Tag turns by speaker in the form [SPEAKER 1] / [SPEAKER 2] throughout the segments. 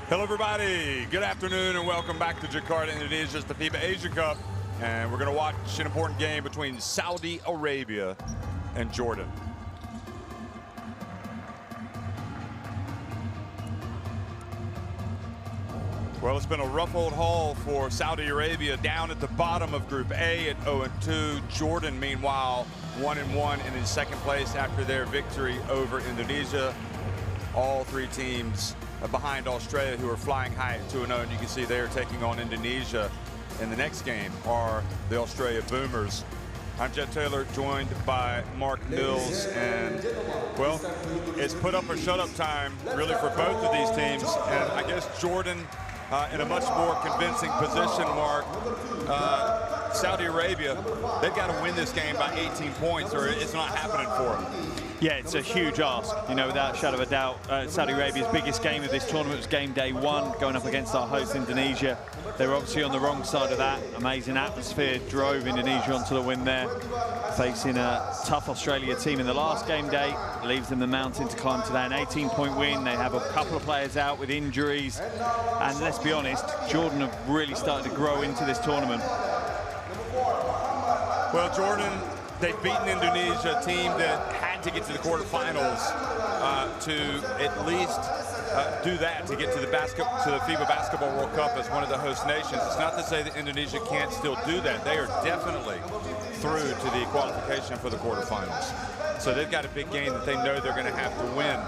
[SPEAKER 1] Hello everybody, good afternoon and welcome back to Jakarta, Indonesia. It's the FIBA Asia Cup and we're going to watch an important game between Saudi Arabia and Jordan. Well, it's been a rough old haul for Saudi Arabia, down at the bottom of Group A at 0-2. Jordan, meanwhile, 1-1 and in second place after their victory over Indonesia. All three teams behind Australia, who are flying high at 2-0, and you can see they are taking on Indonesia. In the next game are the Australia Boomers. I'm Jet Taylor, joined by Mark Mills, and well, it's put up or shut up time really for both of these teams, and I guess Jordan in a much more convincing position, Mark. Saudi Arabia, they've got to win this game by 18 points or it's not happening for them.
[SPEAKER 2] Yeah, it's a huge ask, you know, without a shadow of a doubt. Saudi Arabia's biggest game of this tournament was game day one, going up against our host Indonesia. They were obviously on the wrong side of that. Amazing atmosphere drove Indonesia onto the win there. Facing a tough Australia team in the last game day, leaves them the mountain to climb today. An 18-point win. They have a couple of players out with injuries. And let's be honest, Jordan have really started to grow into this tournament.
[SPEAKER 1] Well, Jordan, they've beaten Indonesia, a team that had to get to the quarterfinals to at least do that, to get to the FIBA Basketball World Cup as one of the host nations. It's not to say that Indonesia can't still do that. They are definitely through to the qualification for the quarterfinals. So they've got a big game that they know they're going to have to win.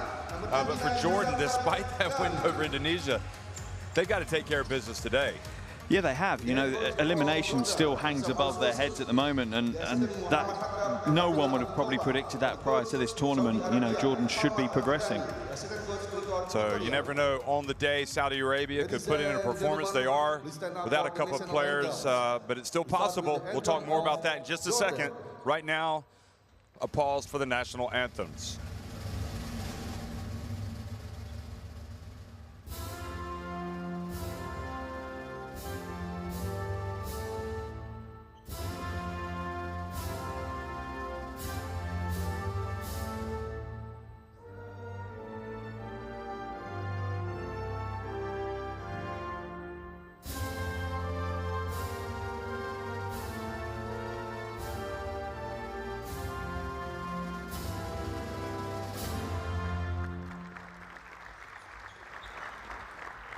[SPEAKER 1] But for Jordan, despite that win over Indonesia, they've got to take care of business today.
[SPEAKER 2] Yeah, they have. You know, elimination still hangs above their heads at the moment, and that no one would have probably predicted that prior to this tournament. You know, Jordan should be progressing.
[SPEAKER 1] So you never know. On the day, Saudi Arabia could put in a performance. They are without a couple of players, but it's still possible. We'll talk more about that in just a second. Right now, a pause for the national anthems.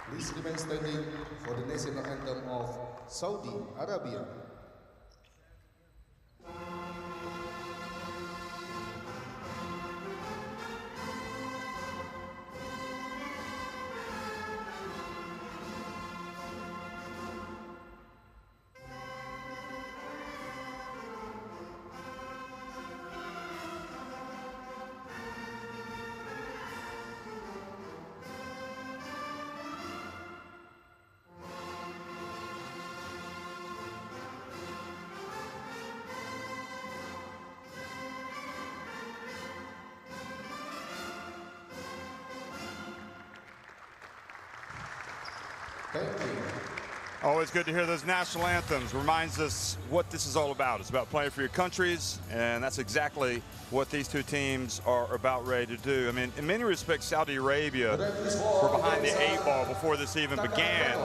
[SPEAKER 3] Please remain standing for the national anthem of Saudi Arabia. Thank you.
[SPEAKER 1] Always good to hear those national anthems. Reminds us what this is all about. It's about playing for your countries, and that's exactly what these two teams are about ready to do. I mean, in many respects, Saudi Arabia were behind the 8 ball before this even began,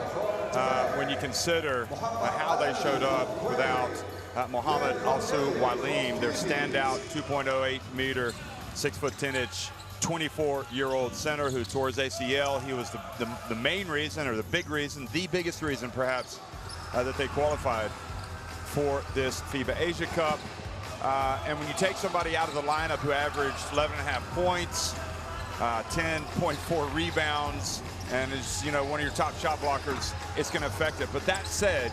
[SPEAKER 1] when you consider how they showed up without Mohammed Al-Suwalim, their standout 2.08 meter, 6'10" 24-year-old center who tore his ACL. He was the main reason, or the biggest reason perhaps, that they qualified for this FIBA Asia Cup. And when you take somebody out of the lineup who averaged 11.5 points, 10.4 rebounds, and is, you know, one of your top shot blockers, it's going to affect it. But that said,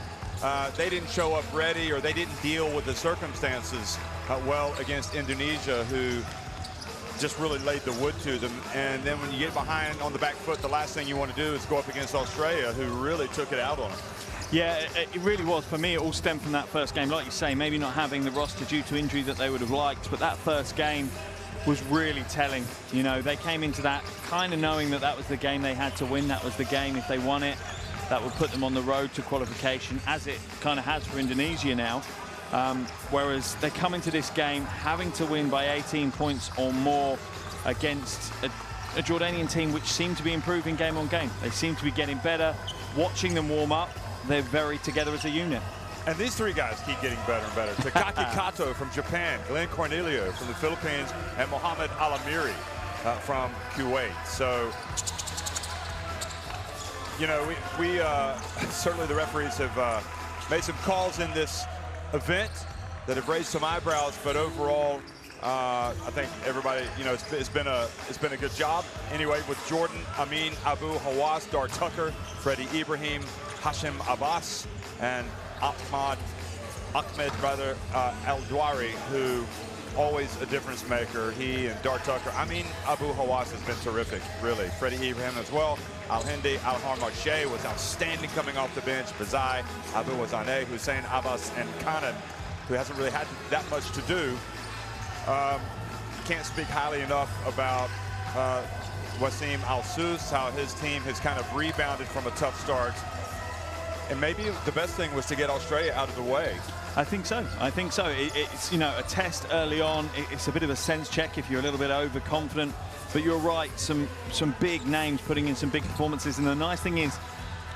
[SPEAKER 1] they didn't show up ready, or they didn't deal with the circumstances well against Indonesia, who just really laid the wood to them. And then when you get behind on the back foot, the last thing you want to do is go up against Australia, who really took it out on them.
[SPEAKER 2] Yeah, it really was. For me, it all stemmed from that first game. Like you say, maybe not having the roster due to injury that they would have liked, but that first game was really telling. You know, they came into that kind of knowing that that was the game they had to win. That was the game, if they won it, that would put them on the road to qualification, as it kind of has for Indonesia now. Whereas they come into this game having to win by 18 points or more against a Jordanian team which seem to be improving game on game. They seem to be getting better. Watching them warm up, they're very together as a unit.
[SPEAKER 1] And these three guys keep getting better and better. Takaki Kato from Japan, Glenn Cornelio from the Philippines, and Mohamed Alamiri from Kuwait. So, you know, we certainly the referees have made some calls in this event that have raised some eyebrows, but overall, I think everybody, you know, it's been a good job. Anyway, with Jordan, Amin, Abu Hawass, Dar Tucker, Freddie Ibrahim, Hashim Abbas, and Ahmed Al-Dwari, who always a difference maker. He and Dar Tucker. I mean, Abu Hawass has been terrific, really. Freddie Ibrahim as well. Al-Hindi, Al-Harmache was outstanding coming off the bench. Bazai, Abu Wazaneh, Hussein Abbas, and Khanad, who hasn't really had that much to do. Can't speak highly enough about Wasim Al-Sus, how his team has kind of rebounded from a tough start. And maybe the best thing was to get Australia out of the way.
[SPEAKER 2] I think so. I think so. It's, you know, a test early on. It's a bit of a sense check if you're a little bit overconfident. But you're right, some big names putting in some big performances. And the nice thing is,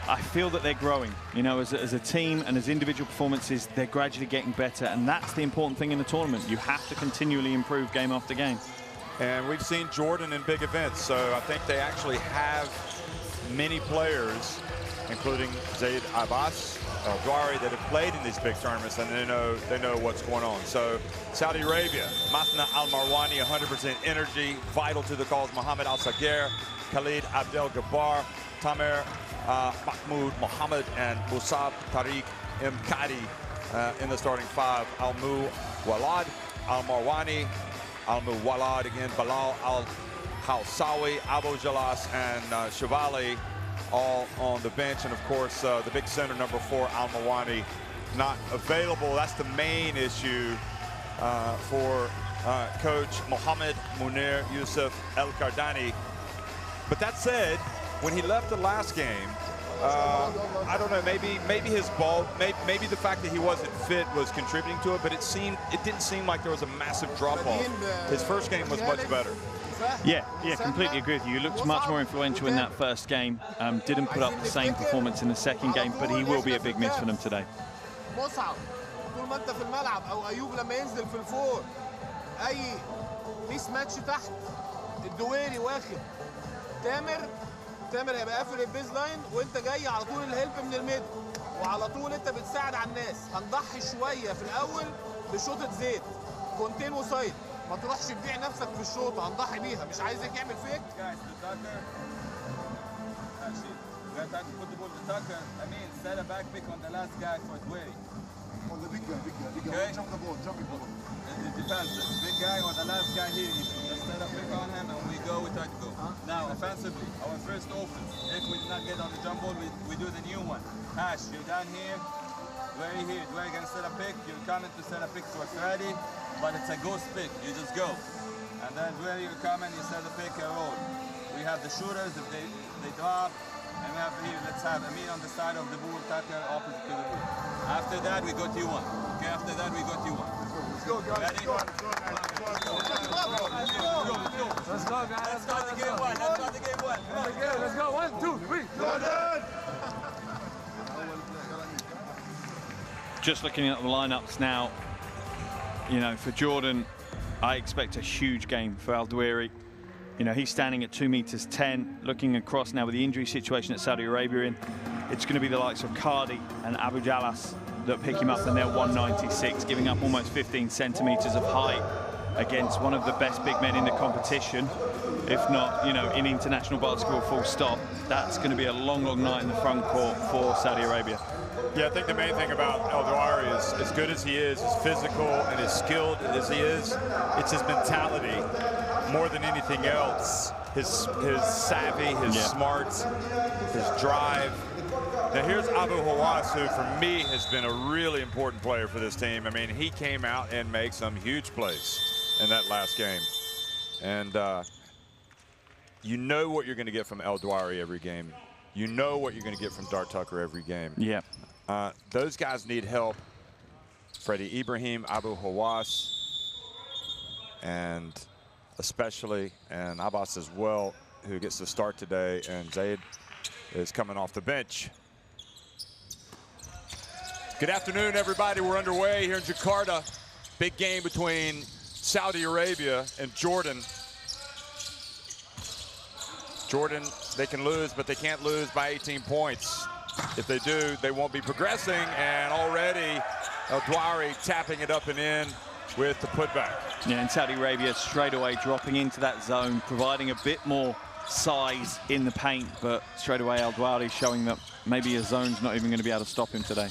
[SPEAKER 2] I feel that they're growing. You know, as a team and as individual performances, they're gradually getting better. And that's the important thing in the tournament. You have to continually improve game after game.
[SPEAKER 1] And we've seen Jordan in big events. So I think they actually have many players, including Zaid Abbas, Al-Dwari, that have played in these big tournaments, and they know what's going on. So Saudi Arabia, Mathna Al-Marwani, 100% energy, vital to the cause. Mohammed Al-Sagir, Khalid Abdel-Gabbar, Tamer Mahmoud Mohammed, and Musab Tariq Mkadi in the starting five. Al-Muwalad, Al-Marwani, Al-Muwalad again, Bilal Al-Hawsawi, Abu Jalas, and Shavali, all on the bench. And of course the big center, number 4, Al-Mawani, not available. That's the main issue for coach Mohammed Munir Yusuf El-Kardani. But that said, when he left the last game, I don't know, maybe his ball, maybe the fact that he wasn't fit was contributing to it, but it didn't seem like there was a massive drop-off. His first game was much better.
[SPEAKER 2] Yeah, completely agree with you. He looked much more influential in that first game. Didn't put up the same performance in the second game, but he will be a big miss for them today.
[SPEAKER 4] طول ما انت في الملعب او ايوب لما ينزل في الفور اي ميس ماتش تحت الدويري واخد تامر هيبقى قافل البيز لاين وانت جاي على طول الهيلب من الميد وعلى طول انت بتساعد على الناس. هنضحي شويه في الاول بشوطه زيت كونتين وسايد، ما تروحش تبيع نفسك في الشوطه، هنضحي بيها. مش عايزك يعمل فيك.
[SPEAKER 5] Put the ball to Tucker. I mean, set a back pick on the last guy for Dwayne.
[SPEAKER 3] On the big guy. Okay. Jump the ball.
[SPEAKER 5] It depends. The big guy or the last guy here, just set a pick on him and we try to go. Now, offensively, our first offense, if we did not get on the jump ball, we do the new one. Hash, you're down here, Dwayne here. Dwayne gonna set a pick. You're coming to set a pick for Freddy, but it's a ghost pick. You just go. And then Dwayne, you're coming, you set a pick and roll. We have the shooters, if they drop. And we have here, let's have Amin on the side of the ball, Tucker opposite to the ball. After that, we go T1. Okay, after that, we go T1.
[SPEAKER 3] Let's go, guys.
[SPEAKER 5] Ready?
[SPEAKER 3] Let's go,
[SPEAKER 5] Let's go, guys. Let's start the game one. Let's start the game one.
[SPEAKER 4] Let's go. 1, 2, 3. Jordan!
[SPEAKER 2] Just looking at the lineups now, you know, for Jordan, I expect a huge game for Al-Dwari. You know, he's standing at 2 meters 10, looking across now with the injury situation that Saudi Arabia in. It's going to be the likes of Cardi and Abu Jalas that pick him up, and they're 196, giving up almost 15 centimeters of height against one of the best big men in the competition, if not, you know, in international basketball full stop. That's going to be a long, long night in the front court for Saudi Arabia.
[SPEAKER 1] Yeah, I think the main thing about Al-Dwari is, as good as he is, as physical and as skilled as he is, it's his mentality more than anything else. His savvy, his smarts, his drive. Now here's Abu Hawass, who for me has been a really important player for this team. I mean, he came out and made some huge plays in that last game. And you know what you're going to get from Al-Dwari every game. You know what you're going to get from Dar Tucker every game.
[SPEAKER 2] Yeah.
[SPEAKER 1] Those guys need help. Freddie Ibrahim, Abu Hawass, and especially, and Abbas as well, who gets the start today, and Zaid is coming off the bench. Good afternoon, everybody. We're underway here in Jakarta. Big game between Saudi Arabia and Jordan. Jordan, they can lose, but they can't lose by 18 points. If they do, they won't be progressing, and already El Douari tapping it up and in with the putback.
[SPEAKER 2] Yeah, and Saudi Arabia straight away dropping into that zone, providing a bit more size in the paint, but straight away El Douari showing that maybe a zone's not even going to be able to stop him today.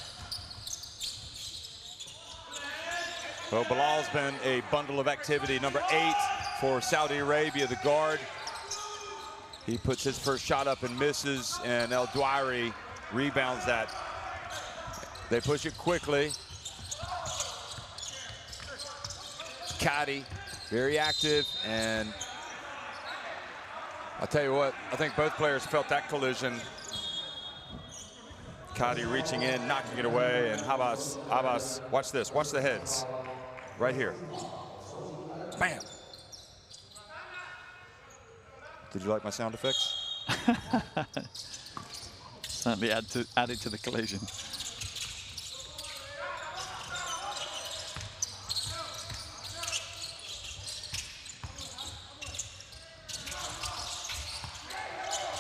[SPEAKER 1] Well, Bilal's been a bundle of activity. Number 8 for Saudi Arabia, the guard. He puts his first shot up and misses, and El Douari rebounds that. They push it quickly. Kadi, very active, and I'll tell you what, I think both players felt that collision. Kadi reaching in, knocking it away, and Abbas, watch this, watch the heads. Right here. Bam. Did you like my sound effects?
[SPEAKER 2] Certainly added to the collision.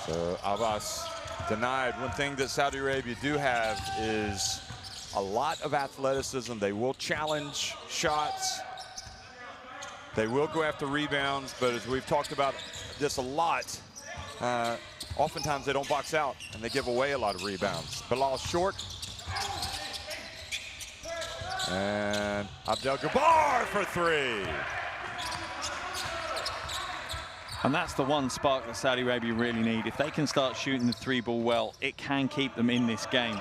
[SPEAKER 1] So Abbas denied. One thing that Saudi Arabia do have is a lot of athleticism. They will challenge shots. They will go after rebounds, but as we've talked about this a lot, oftentimes they don't box out and they give away a lot of rebounds. Bilal short. And Abdel Jabbar for 3.
[SPEAKER 2] And that's the one spark that Saudi Arabia really need. If they can start shooting the 3-ball well, it can keep them in this game.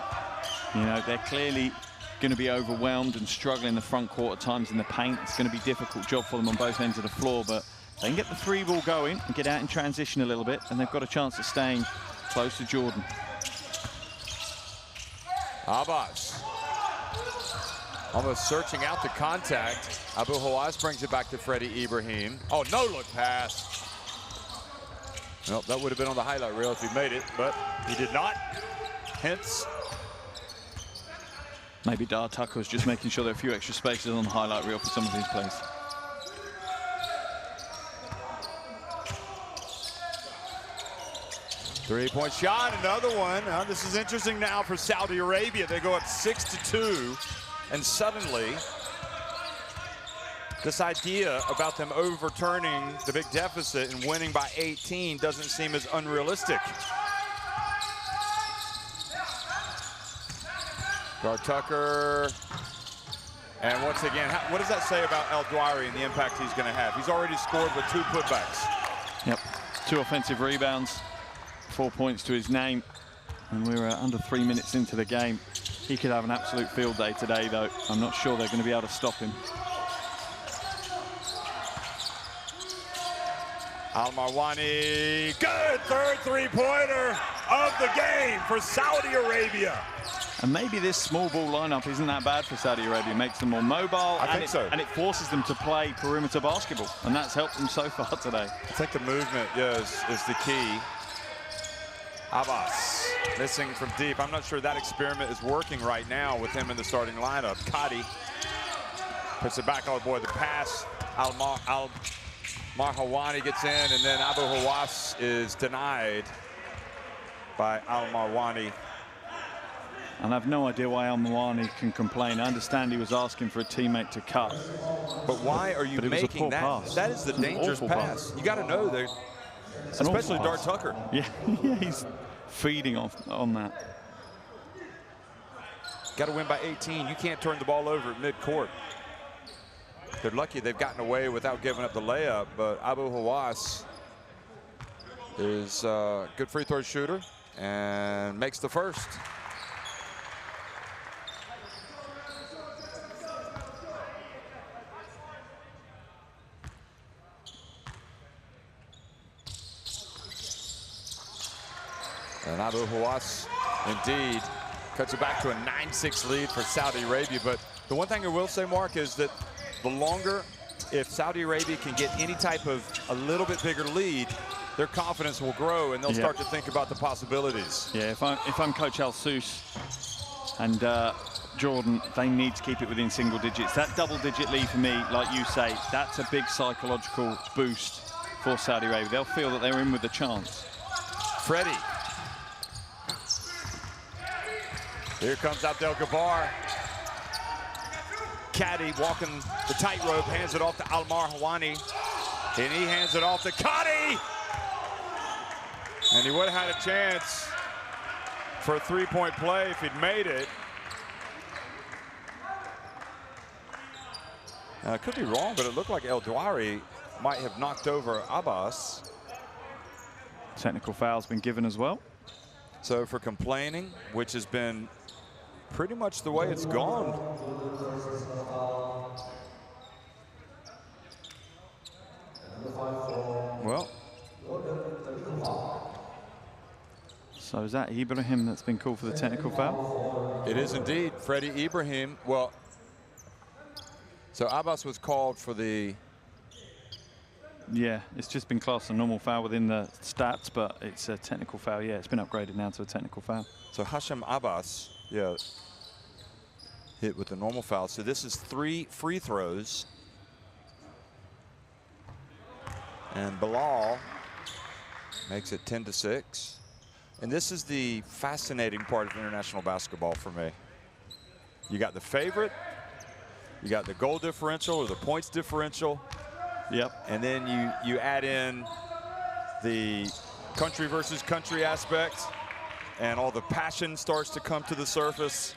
[SPEAKER 2] You know, they're clearly going to be overwhelmed and struggling in the front court at times in the paint. It's going to be a difficult job for them on both ends of the floor, but they can get the 3-ball going and get out in transition a little bit, and they've got a chance of staying close to Jordan.
[SPEAKER 1] Abbas almost searching out the contact. Abu Hawass brings it back to Freddie Ibrahim. Oh, no look pass. Well, that would have been on the highlight reel if he made it, but he did not. Hence,
[SPEAKER 2] maybe Dar Tucker was just making sure there are a few extra spaces on the highlight reel for some of these plays.
[SPEAKER 1] Three-point shot, another one. This is interesting now for Saudi Arabia. They go up 6-2, and suddenly this idea about them overturning the big deficit and winning by 18 doesn't seem as unrealistic. Dar Tucker, and once again, what does that say about El Douari and the impact he's going to have? He's already scored with 2 putbacks.
[SPEAKER 2] Yep, 2 offensive rebounds, 4 points to his name, and we're under 3 minutes into the game. He could have an absolute field day today, though. I'm not sure they're going to be able to stop him.
[SPEAKER 1] Al-Marwani, good third 3-pointer of the game for Saudi Arabia.
[SPEAKER 2] And maybe this small ball lineup isn't that bad for Saudi Arabia. It makes them more mobile,
[SPEAKER 1] I think so.
[SPEAKER 2] And it forces them to play perimeter basketball, and that's helped them so far today.
[SPEAKER 1] I think the movement, is the key. Abbas missing from deep. I'm not sure that experiment is working right now with him in the starting lineup. Kadi puts it back. Oh boy, the pass. Al-Marwani gets in, and then Abu Hawass is denied by Al-Marwani.
[SPEAKER 2] And I have no idea why Al-Marwani can complain. I understand he was asking for a teammate to cut.
[SPEAKER 1] But why are you making that?
[SPEAKER 2] Pass.
[SPEAKER 1] That is the dangerous pass. You got to know that, especially Dar Tucker.
[SPEAKER 2] Yeah, he's feeding on that.
[SPEAKER 1] Got to win by 18. You can't turn the ball over at midcourt. They're lucky they've gotten away without giving up the layup, but Abu Hawass is a good free throw shooter and makes the first. And Abu Hawass indeed cuts it back to a 9-6 lead for Saudi Arabia. But the one thing I will say, Mark, is that the longer, if Saudi Arabia can get any type of a little bit bigger lead, their confidence will grow and they'll start to think about the possibilities.
[SPEAKER 2] Yeah, if I'm Coach Al-Sous and Jordan, they need to keep it within single digits. That double-digit lead for me, like you say, that's a big psychological boost for Saudi Arabia. They'll feel that they're in with a chance.
[SPEAKER 1] Freddie. Here comes Abdel Gabbar. Caddy walking the tightrope, hands it off to Almar Hawani. And he hands it off to Caddy. And he would have had a chance for a three-point play if he'd made it. I could be wrong, but it looked like El Douari might have knocked over Abbas.
[SPEAKER 2] Technical foul's been given as well.
[SPEAKER 1] So for complaining, which has been pretty much the way it's gone. Well.
[SPEAKER 2] So is that Ibrahim that's been called for the technical foul?
[SPEAKER 1] It is indeed. Freddie Ibrahim. Well, so Abbas was called for the...
[SPEAKER 2] Yeah, it's just been classed a normal foul within the stats, but it's a technical foul. Yeah, it's been upgraded now to a technical foul.
[SPEAKER 1] So Hashem Abbas, yeah, hit with the normal foul. So this is 3 free throws. And Bilal makes it 10-6. And this is the fascinating part of international basketball for me. You got the favorite, you got the goal differential or the points differential.
[SPEAKER 2] Yep.
[SPEAKER 1] And then you add in the country versus country aspect, and all the passion starts to come to the surface.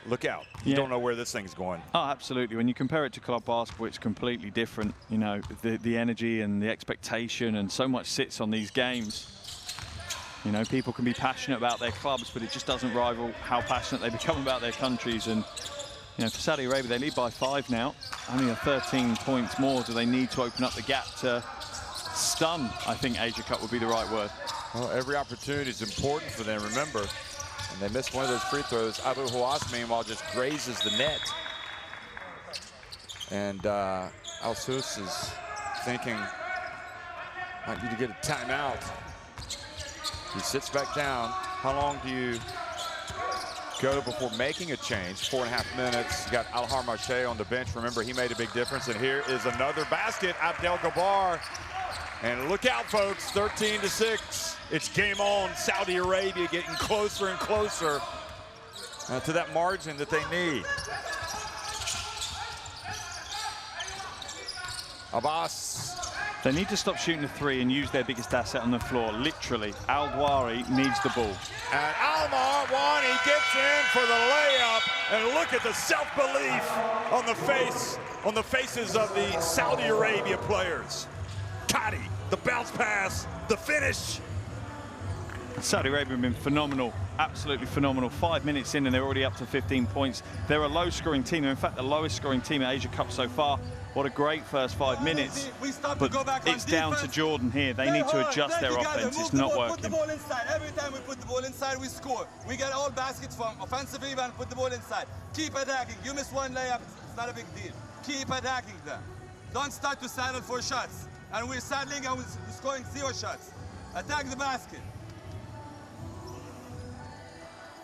[SPEAKER 1] Look out. You don't know where this thing's going.
[SPEAKER 2] Oh, absolutely. When you compare it to club basketball, it's completely different. You know, the energy and the expectation, and so much sits on these games. You know, people can be passionate about their clubs, but it just doesn't rival how passionate they become about their countries. And, you know, for Saudi Arabia, they lead by 5 now. Only 13 points more do they need to open up the gap to stun, I think Asia Cup would be the right word.
[SPEAKER 1] Well, every opportunity is important for them, remember. And they missed one of those free throws. Abu Hawass, meanwhile, just grazes the net. And Al-Sous is thinking, might need to get a timeout. He sits back down. How long do you go before making a change? 4.5 minutes. You got Alhar Marche on the bench. Remember, he made a big difference. And here is another basket. Abdel Gabbar. And look out, folks. 13-6. It's game on. Saudi Arabia getting closer and closer to that margin that they need. Abbas.
[SPEAKER 2] They need to stop shooting the 3 and use their biggest asset on the floor. Literally, Al Douari needs the ball.
[SPEAKER 1] And Almar Wani gets in for the layup. And look at the self-belief on the faces of the Saudi Arabia players. Kadi, the bounce pass, the finish.
[SPEAKER 2] Saudi Arabia have been phenomenal, absolutely phenomenal. 5 minutes in and they're already up to 15 points. They're a low-scoring team. They're in fact the lowest-scoring team at Asia Cup so far. What a great first 5 minutes. But it's down to Jordan here. They need to adjust their offense. It's not working.
[SPEAKER 5] Put the ball inside. Every time we put the ball inside, we score. We get all baskets from offensive rebound, put the ball inside. Keep attacking. You miss one layup, it's not a big deal. Keep attacking them. Don't start to settle for shots. And we're settling and we're scoring 0 shots. Attack the basket.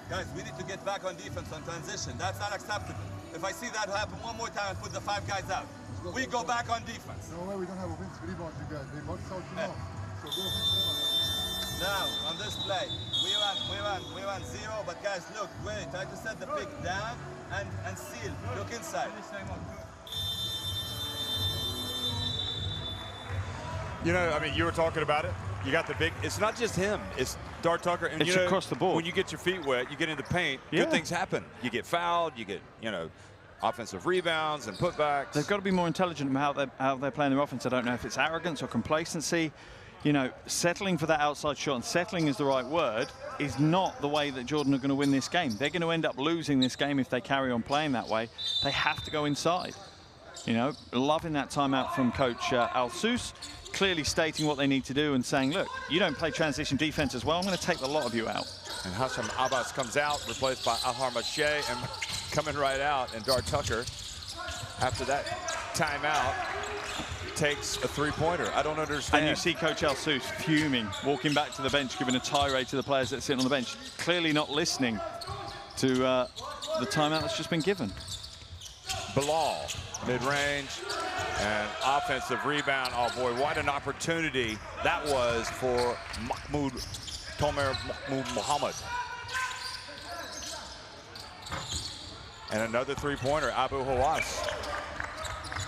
[SPEAKER 5] Guys, we need to get back on defense on transition. That's not acceptable. If I see that happen one more time and put the 5 guys out, we go back on defense.
[SPEAKER 6] No way, we don't have offensive rebound, you guys. They both out now. So go offensive rebound.
[SPEAKER 5] Now, on this play, we ran 0, but guys, look, wait, try to set the pick down and seal. Look inside.
[SPEAKER 1] You know, I mean, you were talking about it. You got the big, it's not just him, it's Dart Tucker. And
[SPEAKER 2] it's
[SPEAKER 1] you know,
[SPEAKER 2] across the board.
[SPEAKER 1] When you get your feet wet, you get into paint, good things happen. You get fouled, you get, you know, offensive rebounds and putbacks.
[SPEAKER 2] They've got to be more intelligent about how they're playing their offense. I don't know if it's arrogance or complacency. You know, settling for that outside shot, and settling is the right word, is not the way that Jordan are going to win this game. They're going to end up losing this game if they carry on playing that way. They have to go inside. You know, loving that timeout from Coach Al-Sous, clearly stating what they need to do and saying, look, you don't play transition defense as well, I'm going to take the lot of you out.
[SPEAKER 1] And Hashem Abbas comes out, replaced by Alhar Marche, and coming right out, and Dart Tucker, after that timeout, takes a three-pointer. I don't understand.
[SPEAKER 2] And you see Coach El Sous fuming, walking back to the bench, giving a tirade to the players that sit on the bench, clearly not listening to the timeout that's just been given.
[SPEAKER 1] Bilal, mid-range, and offensive rebound. Oh boy, what an opportunity that was for Tomer Muhammad. And another three-pointer, Abu Hawass.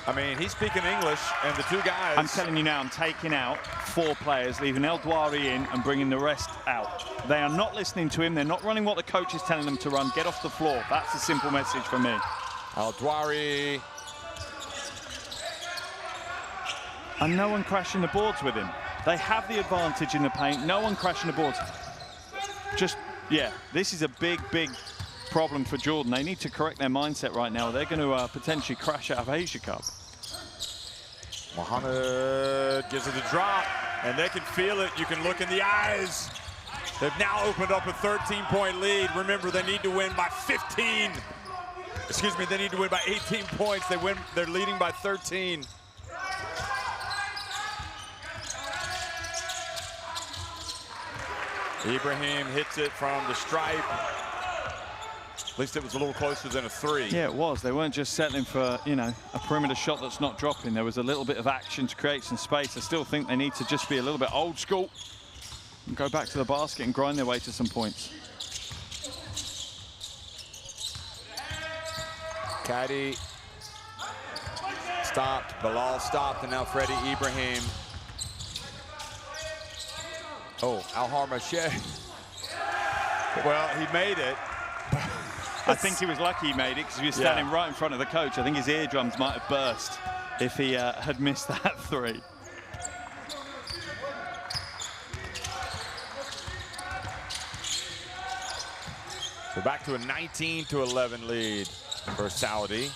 [SPEAKER 1] I mean, he's speaking English, and the two guys...
[SPEAKER 2] I'm telling you now, I'm taking out 4 players, leaving El Douari in and bringing the rest out. They are not listening to him. They're not running what the coach is telling them to run. Get off the floor. That's a simple message from me.
[SPEAKER 1] El Douari.
[SPEAKER 2] And no one crashing the boards with him. They have the advantage in the paint. No one crashing the boards. Just, yeah, this is a big, big problem for Jordan. They need to correct their mindset right now. They're going to potentially crash out of Asia Cup.
[SPEAKER 1] Muhammad gives it a drop, and they can feel it. You can look in the eyes. They've now opened up a 13-point lead. Remember, they need to win by 15. Excuse me, they need to win by 18 points. They're leading by 13. Ibrahim hits it from the stripe. At least it was a little closer than a 3.
[SPEAKER 2] Yeah, it was. They weren't just settling for, you know, a perimeter shot that's not dropping. There was a little bit of action to create some space. I still think they need to just be a little bit old school and go back to the basket and grind their way to some points.
[SPEAKER 1] Caddy stopped, Bilal stopped, and now Freddie Ibrahim. Oh, Al-Harmache. Well, he made it.
[SPEAKER 2] I think he was lucky he made it because he was standing right in front of the coach. I think his eardrums might have burst if he had missed that 3.
[SPEAKER 1] So back to a 19-11 lead for Saudi.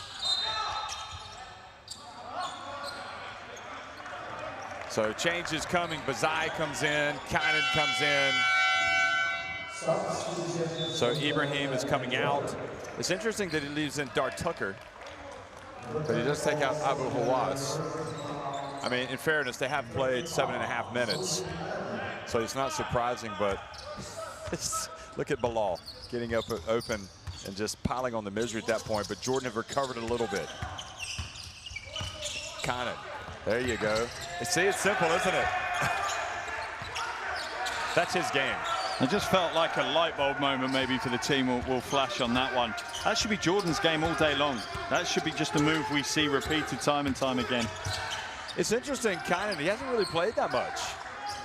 [SPEAKER 1] So change is coming. Bazai comes in, Kainan comes in. So Ibrahim is coming out. It's interesting that he leaves in Dart Tucker, but he does take out Abu Hawass. I mean, in fairness, they have played 7.5 minutes, so it's not surprising, but look at Bilal getting up open and just piling on the misery at that point, but Jordan have recovered a little bit. Kainan, there you go. See, it's simple, isn't it? That's his game.
[SPEAKER 2] It just felt like a light bulb moment maybe for the team will flash on that one. That should be Jordan's game all day long. That should be just a move we see repeated time and time again.
[SPEAKER 1] It's interesting, Kainan, he hasn't really played that much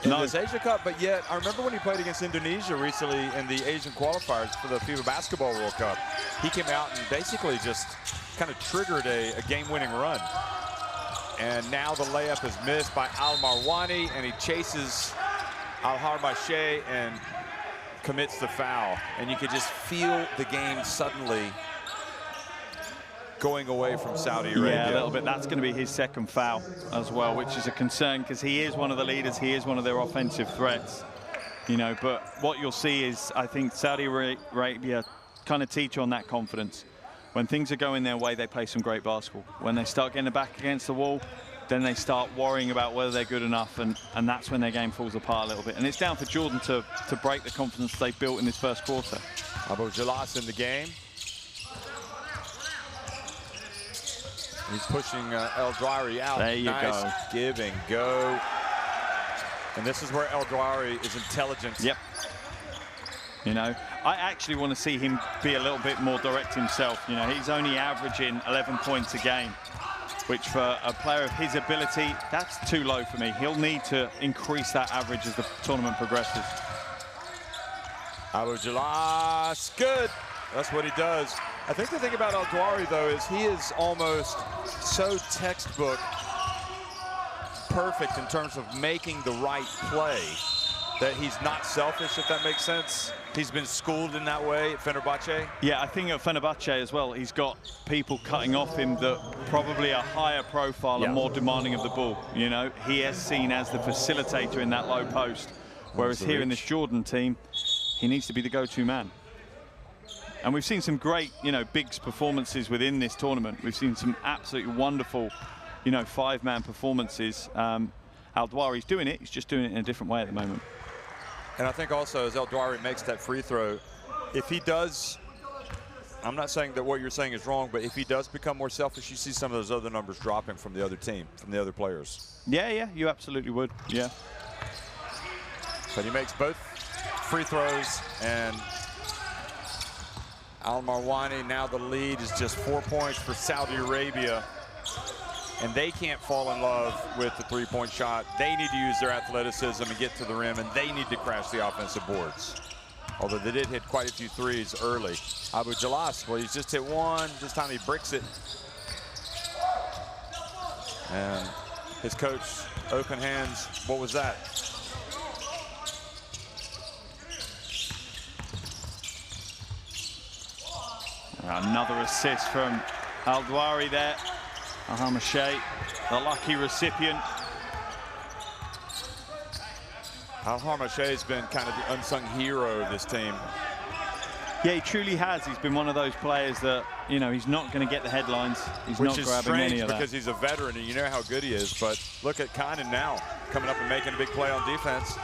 [SPEAKER 1] in this Asia Cup, but yet I remember when he played against Indonesia recently in the Asian qualifiers for the FIBA Basketball World Cup. He came out and basically just kind of triggered a game-winning run. And now the layup is missed by Al-Marwani, and he chases Al-Harmache and commits the foul. And you could just feel the game suddenly going away from Saudi Arabia.
[SPEAKER 2] Yeah, a little bit. That's going to be his second foul as well, which is a concern because he is one of the leaders. He is one of their offensive threats, you know. But what you'll see is, I think Saudi Arabia kind of teach on that confidence. When things are going their way, they play some great basketball. When they start getting back against the wall, then they start worrying about whether they're good enough, and that's when their game falls apart a little bit. And it's down for Jordan to break the confidence they built in this first quarter.
[SPEAKER 1] Abu Jalas in the game. He's pushing El Douari out.
[SPEAKER 2] There you go.
[SPEAKER 1] Give and go. And this is where El Douari is intelligent.
[SPEAKER 2] Yep. You know, I actually want to see him be a little bit more direct himself. You know, he's only averaging 11 points a game, which for a player of his ability, that's too low for me. He'll need to increase that average as the tournament progresses.
[SPEAKER 1] Abu Jalas, good. That's what he does. I think the thing about El Douari, though, is he is almost so textbook perfect in terms of making the right play that he's not selfish, if that makes sense. He's been schooled in that way at Fenerbahce.
[SPEAKER 2] Yeah, I think at Fenerbahce as well, he's got people cutting off him that probably are higher profile and more demanding of the ball. You know, he is seen as the facilitator in that low post, whereas here in this Jordan team, he needs to be the go-to man. And we've seen some great, you know, bigs performances within this tournament. We've seen some absolutely wonderful you know, 5-man performances. Al-Dwari's doing it. He's just doing it in a different way at the moment.
[SPEAKER 1] And I think also as El-Dwari makes that free throw, if he does, I'm not saying that what you're saying is wrong, but if he does become more selfish, you see some of those other numbers dropping from the other team, from the other players.
[SPEAKER 2] Yeah, you absolutely would. Yeah.
[SPEAKER 1] But he makes both free throws, and Al Marwani, now the lead is just 4 points for Saudi Arabia. And they can't fall in love with the three-point shot. They need to use their athleticism and get to the rim, and they need to crash the offensive boards. Although they did hit quite a few threes early. Abu Jalas, well, he's just hit one. This time he bricks it. And his coach, open hands. What was that?
[SPEAKER 2] Another assist from Al-Dwari there. Al-Hamashay, the lucky recipient.
[SPEAKER 1] Al-Hamashay has been kind of the unsung hero of this team.
[SPEAKER 2] Yeah, he truly has. He's been one of those players that, you know, he's not going to get the headlines. He's not grabbing any of that.
[SPEAKER 1] Because he's a veteran and you know how good he is. But look at Conan now coming up and making a big play on defense.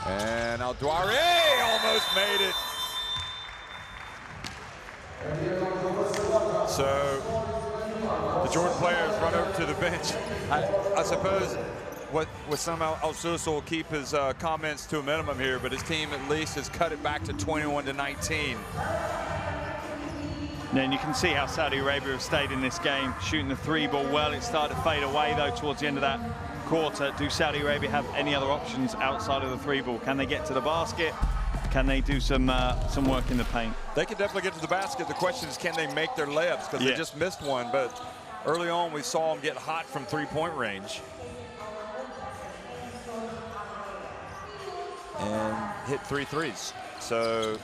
[SPEAKER 1] And Al-Dwari almost made it. So the Jordan players run over to the bench. I suppose what somehow Al-Sus will keep his comments to a minimum here, but his team at least has cut it back to 21-19.
[SPEAKER 2] Then you can see how Saudi Arabia have stayed in this game, shooting the three ball well. It started to fade away though towards the end of that quarter. Do Saudi Arabia have any other options outside of the three ball? Can they get to the basket? Can they do some work in the paint?
[SPEAKER 1] They can definitely get to the basket. The question is, can they make their layups? Because they just missed one, but early on we saw them get hot from three-point range. And hit 3 threes. So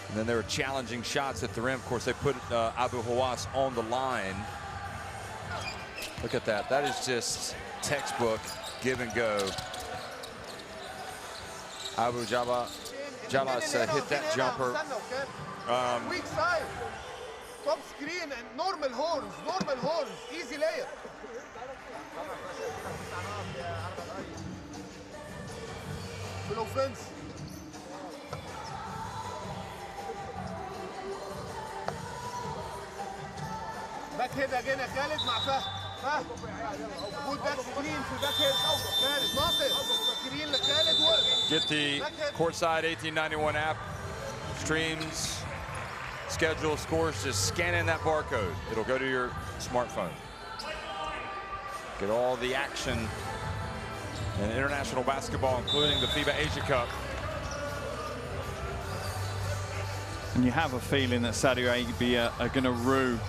[SPEAKER 1] and then there were challenging shots at the rim. Of course, they put Abu Hawass on the line. Look at that. That is just textbook give and go. Abu Jalas hit that jumper.
[SPEAKER 4] Weak side. Top screen and normal horns, easy layup. في الاوفنس. باك هيد اجين يا خالد مع فهد. جود باك سكرين في باك هيد. خالد ناصر سكرين لخالد وقف.
[SPEAKER 1] Get the courtside 1891 app. Streams, schedule, scores. Just scan in that barcode. It'll go to your smartphone. Get all the action in international basketball, including the FIBA Asia Cup.
[SPEAKER 2] And you have a feeling that Saudi Arabia are going to rue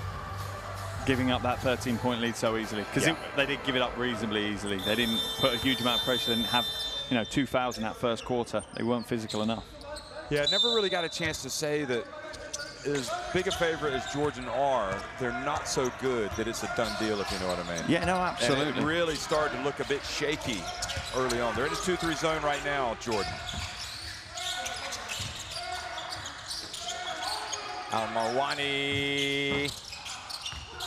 [SPEAKER 2] giving up that 13-point lead so easily, because they did give it up reasonably easily. They didn't put a huge amount of pressure. They didn't have, you know, 2 fouls in that first quarter. They weren't physical enough.
[SPEAKER 1] Yeah, never really got a chance to say that as big a favorite as Georgian are, they're not so good that it's a done deal, if you know what I mean.
[SPEAKER 2] Yeah, no, absolutely.
[SPEAKER 1] And it really started to look a bit shaky early on. They're in a 2-3 zone right now, Jordan. Al Marwani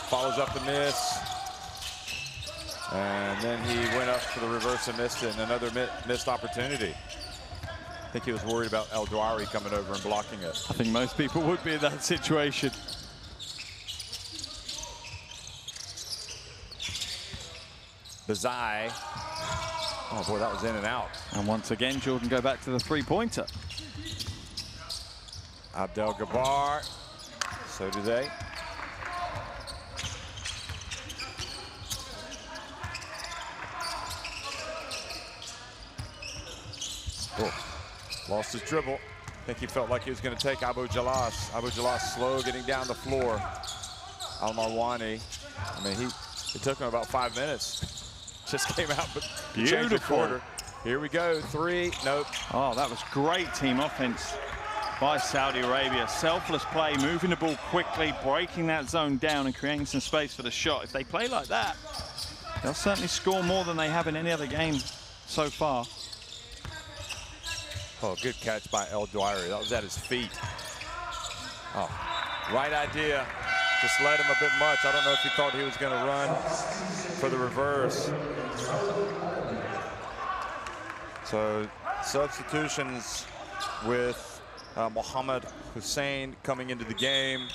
[SPEAKER 1] follows up the miss. And then he went up for the reverse and missed it, and another missed opportunity. I think he was worried about El-Dwari coming over and blocking it.
[SPEAKER 2] I think most people would be in that situation.
[SPEAKER 1] Bazai. Oh boy, that was in and out.
[SPEAKER 2] And once again, Jordan go back to the three-pointer.
[SPEAKER 1] Abdel Gabbar. So do they. Oh. Lost his dribble. I think he felt like he was going to take Abu Jalas. Abu Jalas slow getting down the floor. Al Marwani. I mean, it took him about 5 minutes. Just came out, but changed the quarter. Here we go. 3. Nope.
[SPEAKER 2] Oh, that was great team offense by Saudi Arabia. Selfless play, moving the ball quickly, breaking that zone down and creating some space for the shot. If they play like that, they'll certainly score more than they have in any other game so far.
[SPEAKER 1] Oh, good catch by El-Dwari. That was at his feet. Oh, Right idea. Just led him a bit much. I don't know if he thought he was going to run for the reverse. So substitutions with Mohammed Hussein coming into the game.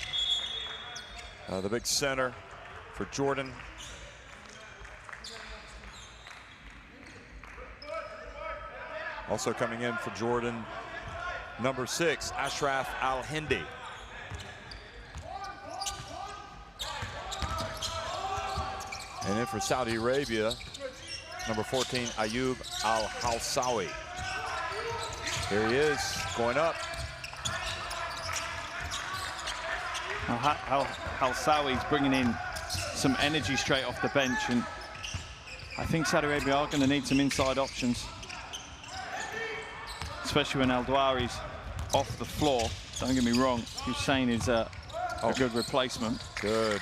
[SPEAKER 1] The big center for Jordan. Also coming in for Jordan, number 6, Ashraf Al-Hindi. And then for Saudi Arabia, number 14, Ayub Al-Hawsawi. Here he is, going up.
[SPEAKER 2] Hawsawi's bringing in some energy straight off the bench, and I think Saudi Arabia are going to need some inside options, especially when Al-Dawari's off the floor. Don't get me wrong, Hussein is a good replacement.
[SPEAKER 1] Good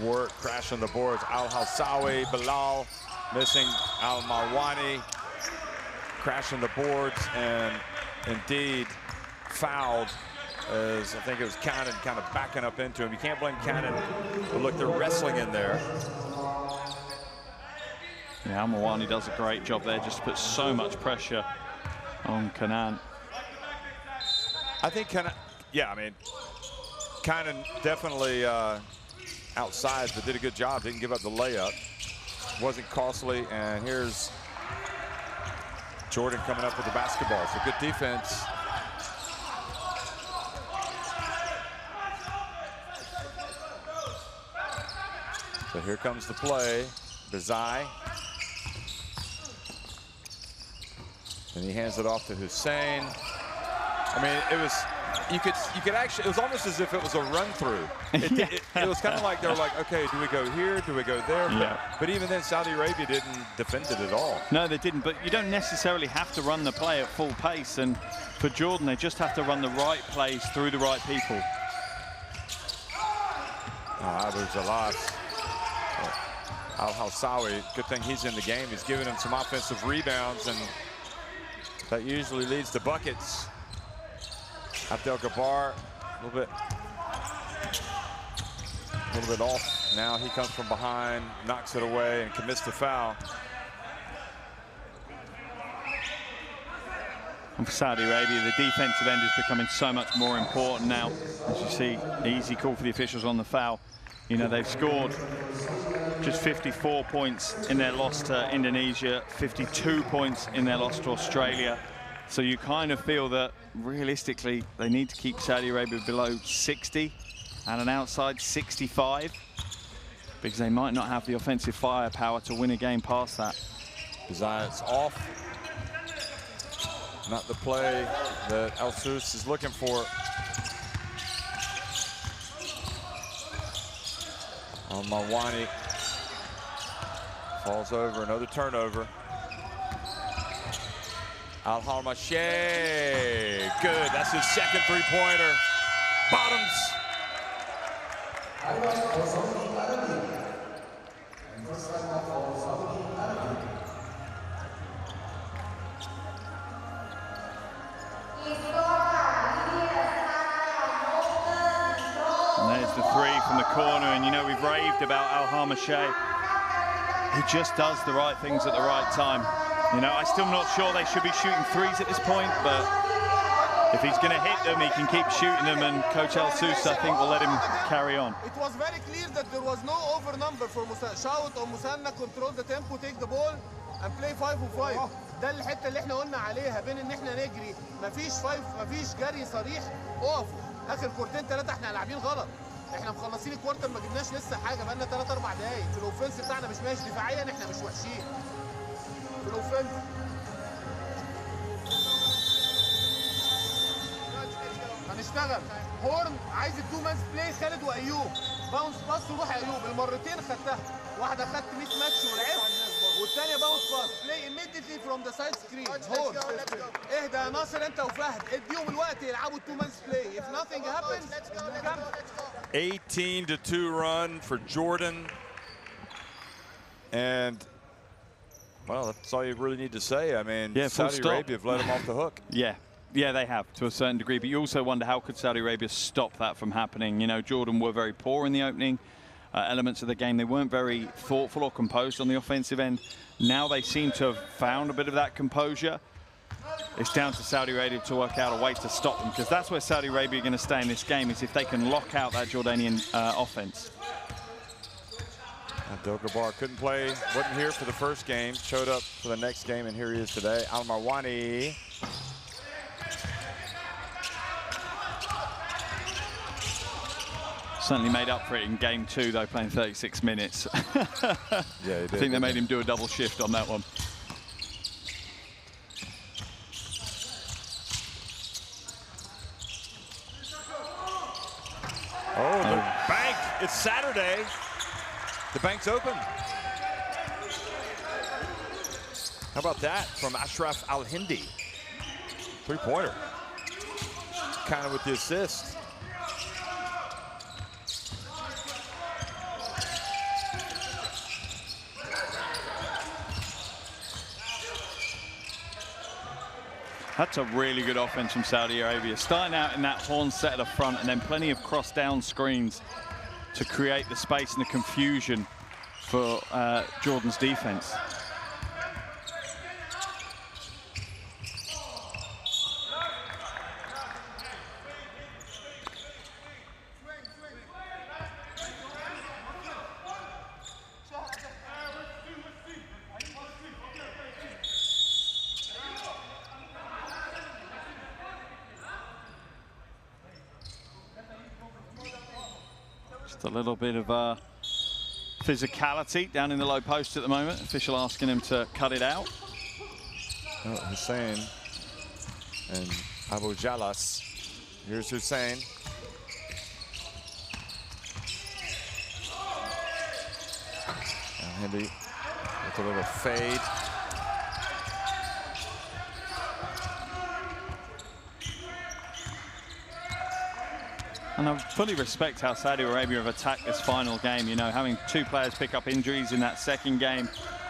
[SPEAKER 1] work, crash on the boards. Al-Hawsawi, Bilal missing Al-Marwani, crashing the boards, and indeed fouled, as I think it was Cannon kind of backing up into him. You can't blame Cannon, but look, they're wrestling in there.
[SPEAKER 2] Yeah, Al-Marwani does a great job there, just puts so much pressure on Cannon.
[SPEAKER 1] I think Cannon, yeah, I mean, Cannon definitely outside, but did a good job. Didn't give up the layup. Wasn't costly, and here's Jordan coming up with the basketball. So good defense. So here comes the play. Bazai. And he hands it off to Hussein. I mean, it was, you could actually, it was almost as if it was a run through. It was kind of like they were like, okay, do we go here? Do we go there?
[SPEAKER 2] Yeah.
[SPEAKER 1] But even then, Saudi Arabia didn't defend it at all.
[SPEAKER 2] No, they didn't, but you don't necessarily have to run the play at full pace. And for Jordan, they just have to run the right plays through the right people.
[SPEAKER 1] Abu Zalas. Al-Hawsawi, good thing he's in the game. He's giving him some offensive rebounds, and that usually leads to buckets. Abdel Gabbar, a little bit off. Now he comes from behind, knocks it away, and commits the foul.
[SPEAKER 2] And for Saudi Arabia, the defensive end is becoming so much more important now. As you see, easy call for the officials on the foul. You know, they've scored just 54 points in their loss to Indonesia, 52 points in their loss to Australia. So you kind of feel that realistically they need to keep Saudi Arabia below 60 and an outside 65, because they might not have the offensive firepower to win a game past that.
[SPEAKER 1] Zayat's off. Not the play that Al-Sus is looking for. Al-Marwani falls over, another turnover. Al-Harmashe, good, that's his second three-pointer. Bottoms.
[SPEAKER 2] And there's the three from the corner, and you know we've raved about Al-Harmashe. He just does the right things at the right time. You know, I'm still not sure they should be shooting threes at this point, but if he's going to hit them, he can keep shooting them, and Coach Al-Sus, I think, will let him carry on.
[SPEAKER 4] It was very clear that there was no over number for Shout or Musanna. Control the tempo, take the ball, and play 5-on-5. ده الحته اللي احنا قلنا عليها بين ان احنا نجري، مفيش جري صريح، اقفوا. اخر كورتين 3 احنا لاعبين غلط. احنا مخلصين الكوارتر ما جبناش لسه حاجه، بقالنا 3-4 دقايق. في الاوفنس بتاعنا مش ماشي، دفاعيا احنا مش وحشين. في الاوفنس هنشتغل. هورن عايز التو مانز بلاي، خالد وايوب. باونس باس وروح يا ايوب. المرتين خدتها، واحده خدت ميس ماتش ولعبت، والثانيه باونس باس بلاي immediately from the side screen. هورن اهدى يا ناصر انت وفهد، اديهم الوقت يلعبوا التو مانز بلاي. If nothing happens,
[SPEAKER 1] 18-2 run for Jordan. And well, that's all you really need to say. I mean,
[SPEAKER 2] yeah,
[SPEAKER 1] Saudi Arabia have let him off the hook.
[SPEAKER 2] Yeah, Yeah, they have to a certain degree, but you also wonder how could Saudi Arabia stop that from happening. You know, Jordan were very poor in the opening elements of the game. They weren't very thoughtful or composed on the offensive end. Now they seem to have found a bit of that composure. It's down to Saudi Arabia to work out a way to stop them, because that's where Saudi Arabia are going to stay in this game, is if they can lock out that Jordanian offense.
[SPEAKER 1] Abdel-Jabbar couldn't play, wasn't here for the first game, showed up for the next game, and here he is today. Al-Marwani.
[SPEAKER 2] Certainly made up for it in game 2, though, playing 36 minutes.
[SPEAKER 1] Yeah, he did.
[SPEAKER 2] I think they made him do a double shift on that one.
[SPEAKER 1] Oh, the bank. It's Saturday. The bank's open. How about that from Ashraf Al-Hindi? Three-pointer. Kind of with the assist.
[SPEAKER 2] That's a really good offense from Saudi Arabia. Starting out in that horn set at the front, and then plenty of cross-down screens to create the space and the confusion for Jordan's defense. Just a little bit of physicality down in the low post at the moment. Official asking him to cut it out.
[SPEAKER 1] Oh, Hussein and Abu Jalas. Here's Hussein. Al-Hindi with a little fade.
[SPEAKER 2] And I fully respect how Saudi Arabia have attacked this final game, you know, having 2 players pick up injuries in that second game,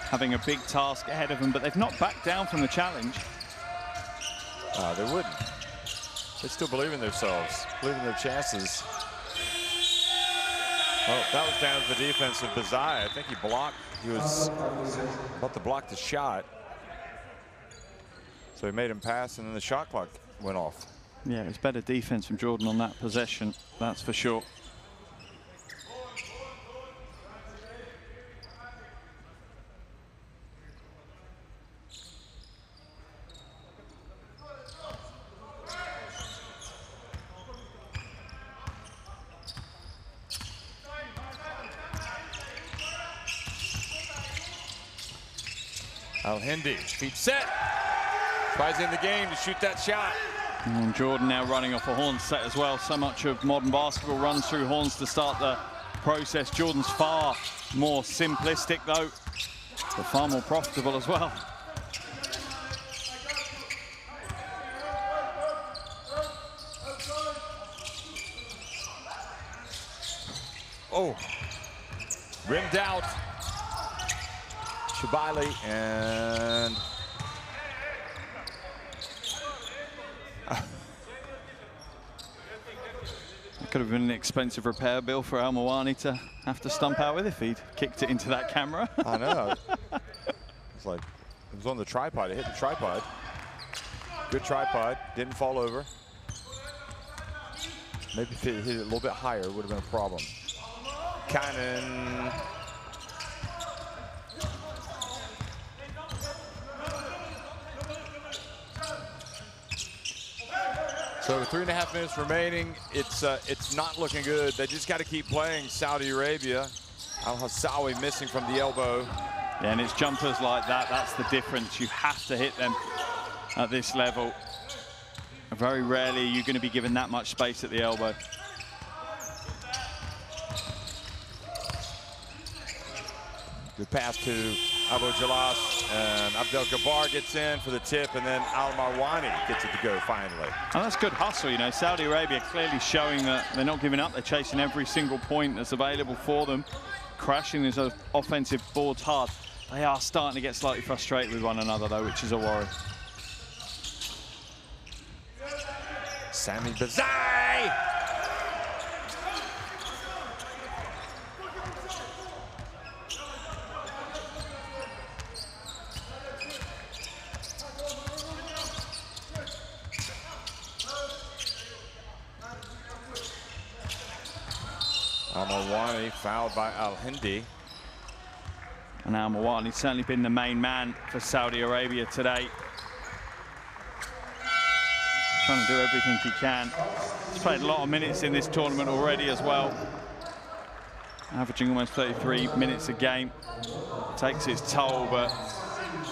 [SPEAKER 2] having a big task ahead of them, but they've not backed down from the challenge.
[SPEAKER 1] They wouldn't. They still believe in themselves, believe in their chances. Well, that was down to the defense of Bazai. I think he blocked. He was about to block the shot. So he made him pass, and then the shot clock went off.
[SPEAKER 2] Yeah, it was better defense from Jordan on that possession, that's for sure.
[SPEAKER 1] Al-Hindi, feet set. Tries in the game to shoot that shot.
[SPEAKER 2] And Jordan now running off a horn set as well. So much of modern basketball runs through horns to start the process. Jordan's far more simplistic, though, but far more profitable as well.
[SPEAKER 1] Oh, rimmed out. Shabali and
[SPEAKER 2] it could have been an expensive repair bill for Al-Marwani to have to stump out with if he'd kicked it into that camera.
[SPEAKER 1] I know. It's like it was on the tripod. It hit the tripod. Good tripod. Didn't fall over. Maybe if it hit it a little bit higher, it would have been a problem. Cannon. So 3.5 minutes remaining. It's not looking good. They just got to keep playing. Saudi Arabia. Al-Hassawi missing from the elbow.
[SPEAKER 2] Yeah, and it's jumpers like that. That's the difference. You have to hit them at this level. Very rarely are you going to be given that much space at the elbow.
[SPEAKER 1] Good pass to Abu Jalas, and Abdel-Jabbar gets in for the tip, and then Al-Marwani gets it to go finally.
[SPEAKER 2] And that's good hustle, you know. Saudi Arabia clearly showing that they're not giving up. They're chasing every single point that's available for them, crashing these offensive boards hard. They are starting to get slightly frustrated with one another, though, which is a worry.
[SPEAKER 1] Sami Bazai! Al-Mawani fouled by Al-Hindi.
[SPEAKER 2] And Al-Mawani's certainly been the main man for Saudi Arabia today. Trying to do everything he can. He's played a lot of minutes in this tournament already as well. Averaging almost 33 minutes a game. Takes its toll, but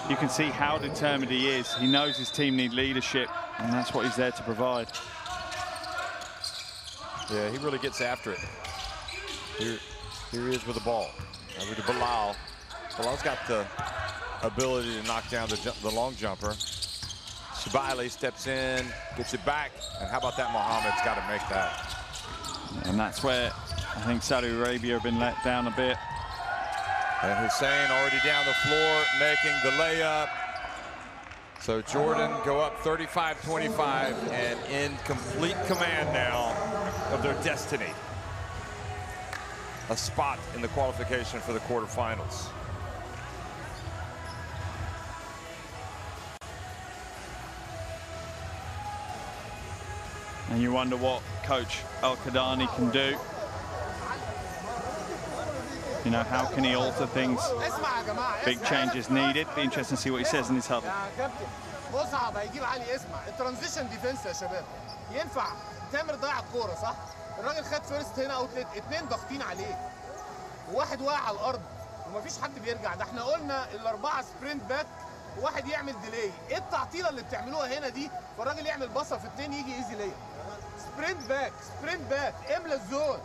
[SPEAKER 2] you can see how determined he is. He knows his team need leadership, and that's what he's there to provide.
[SPEAKER 1] Yeah, he really gets after it. Here he is with the ball. Over to Bilal. Bilal's got the ability to knock down the long jumper. Shabaili steps in, gets it back, and how about that? Mohammed's got to make that.
[SPEAKER 2] And that's where I think Saudi Arabia have been let down a bit.
[SPEAKER 1] And Hussein already down the floor, making the layup. So Jordan go up 35-25 and in complete command now of their destiny. A spot in the qualification for the quarterfinals.
[SPEAKER 2] And you wonder what Coach Al-Qadani can do. You know, how can he alter things? Big changes needed. Be interesting to see what he says in his huddle.
[SPEAKER 4] مصعب هيجيب علي. اسمع الترانزيشن ديفنس يا شباب. ينفع تامر ضيع الكوره صح؟ الراجل خد فيرست هنا اوتلت، اتنين ضاغطين عليه وواحد واقع على الارض ومفيش حد بيرجع. ده احنا قلنا الاربعه سبرنت باك وواحد يعمل ديلي. ايه التعطيله اللي بتعملوها هنا دي؟ فالراجل يعمل بصه في اتنين يجي ايزي ليا. سبرنت باك سبرنت باك، املى الزون.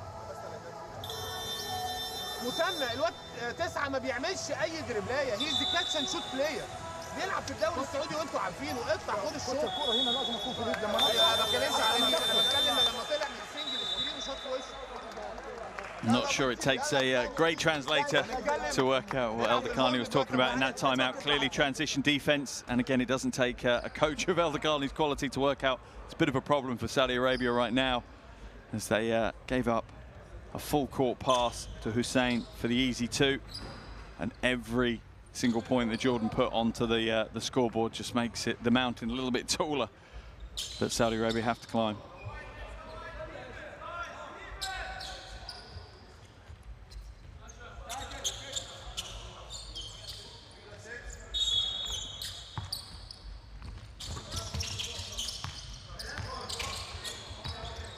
[SPEAKER 4] متنى الواد 9 ما بيعملش اي دربلايه. هيز كاتش اند شوت بلاير. بيلعب في الدوري السعودي وانتوا عارفينه. اقطع خد الشوط. الكوره هنا لازم اكون في رجل. انا ما بتكلمش على دي، انا بتكلم لما طلع من السنجل سكرين وشاط في وشه.
[SPEAKER 2] I'm not sure it takes a great translator to work out what Al-Qadani was talking about in that timeout. Clearly transition defense, and again, it doesn't take a coach of Al-Qadani's quality to work out. It's a bit of a problem for Saudi Arabia right now, as they gave up a full court pass to Hussein for the easy two, and every single point that Jordan put onto the scoreboard just makes it the mountain a little bit taller that Saudi Arabia have to climb.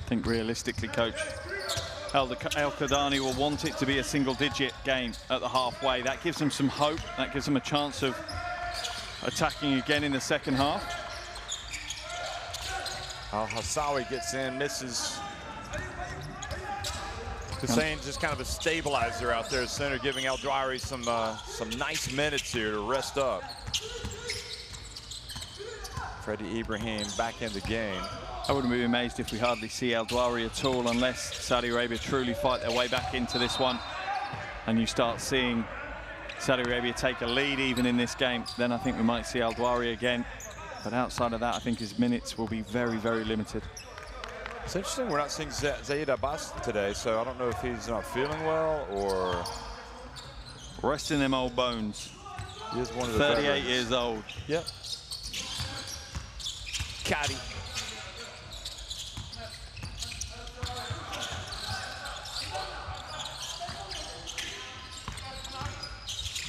[SPEAKER 2] I think realistically, Coach Al-Qadani will want it to be a single-digit game at the halfway. That gives them some hope. That gives them a chance of attacking again in the second half.
[SPEAKER 1] Al-Hassawi gets in, misses. Hussein just kind of a stabilizer out there, center, giving Al-Dwari some nice minutes here to rest up. Freddie Ibrahim back in the game.
[SPEAKER 2] I wouldn't be amazed if we hardly see Al-Dwari at all, unless Saudi Arabia truly fight their way back into this one and you start seeing Saudi Arabia take a lead even in this game. Then I think we might see Al-Dwari again. But outside of that, I think his minutes will be very, very limited.
[SPEAKER 1] It's interesting we're not seeing Zaid Abbas today, so I don't know if he's not feeling well or...
[SPEAKER 2] Resting them old bones.
[SPEAKER 1] He is one of the
[SPEAKER 2] 38
[SPEAKER 1] veterans.
[SPEAKER 2] years old.
[SPEAKER 1] Yep. Caddy.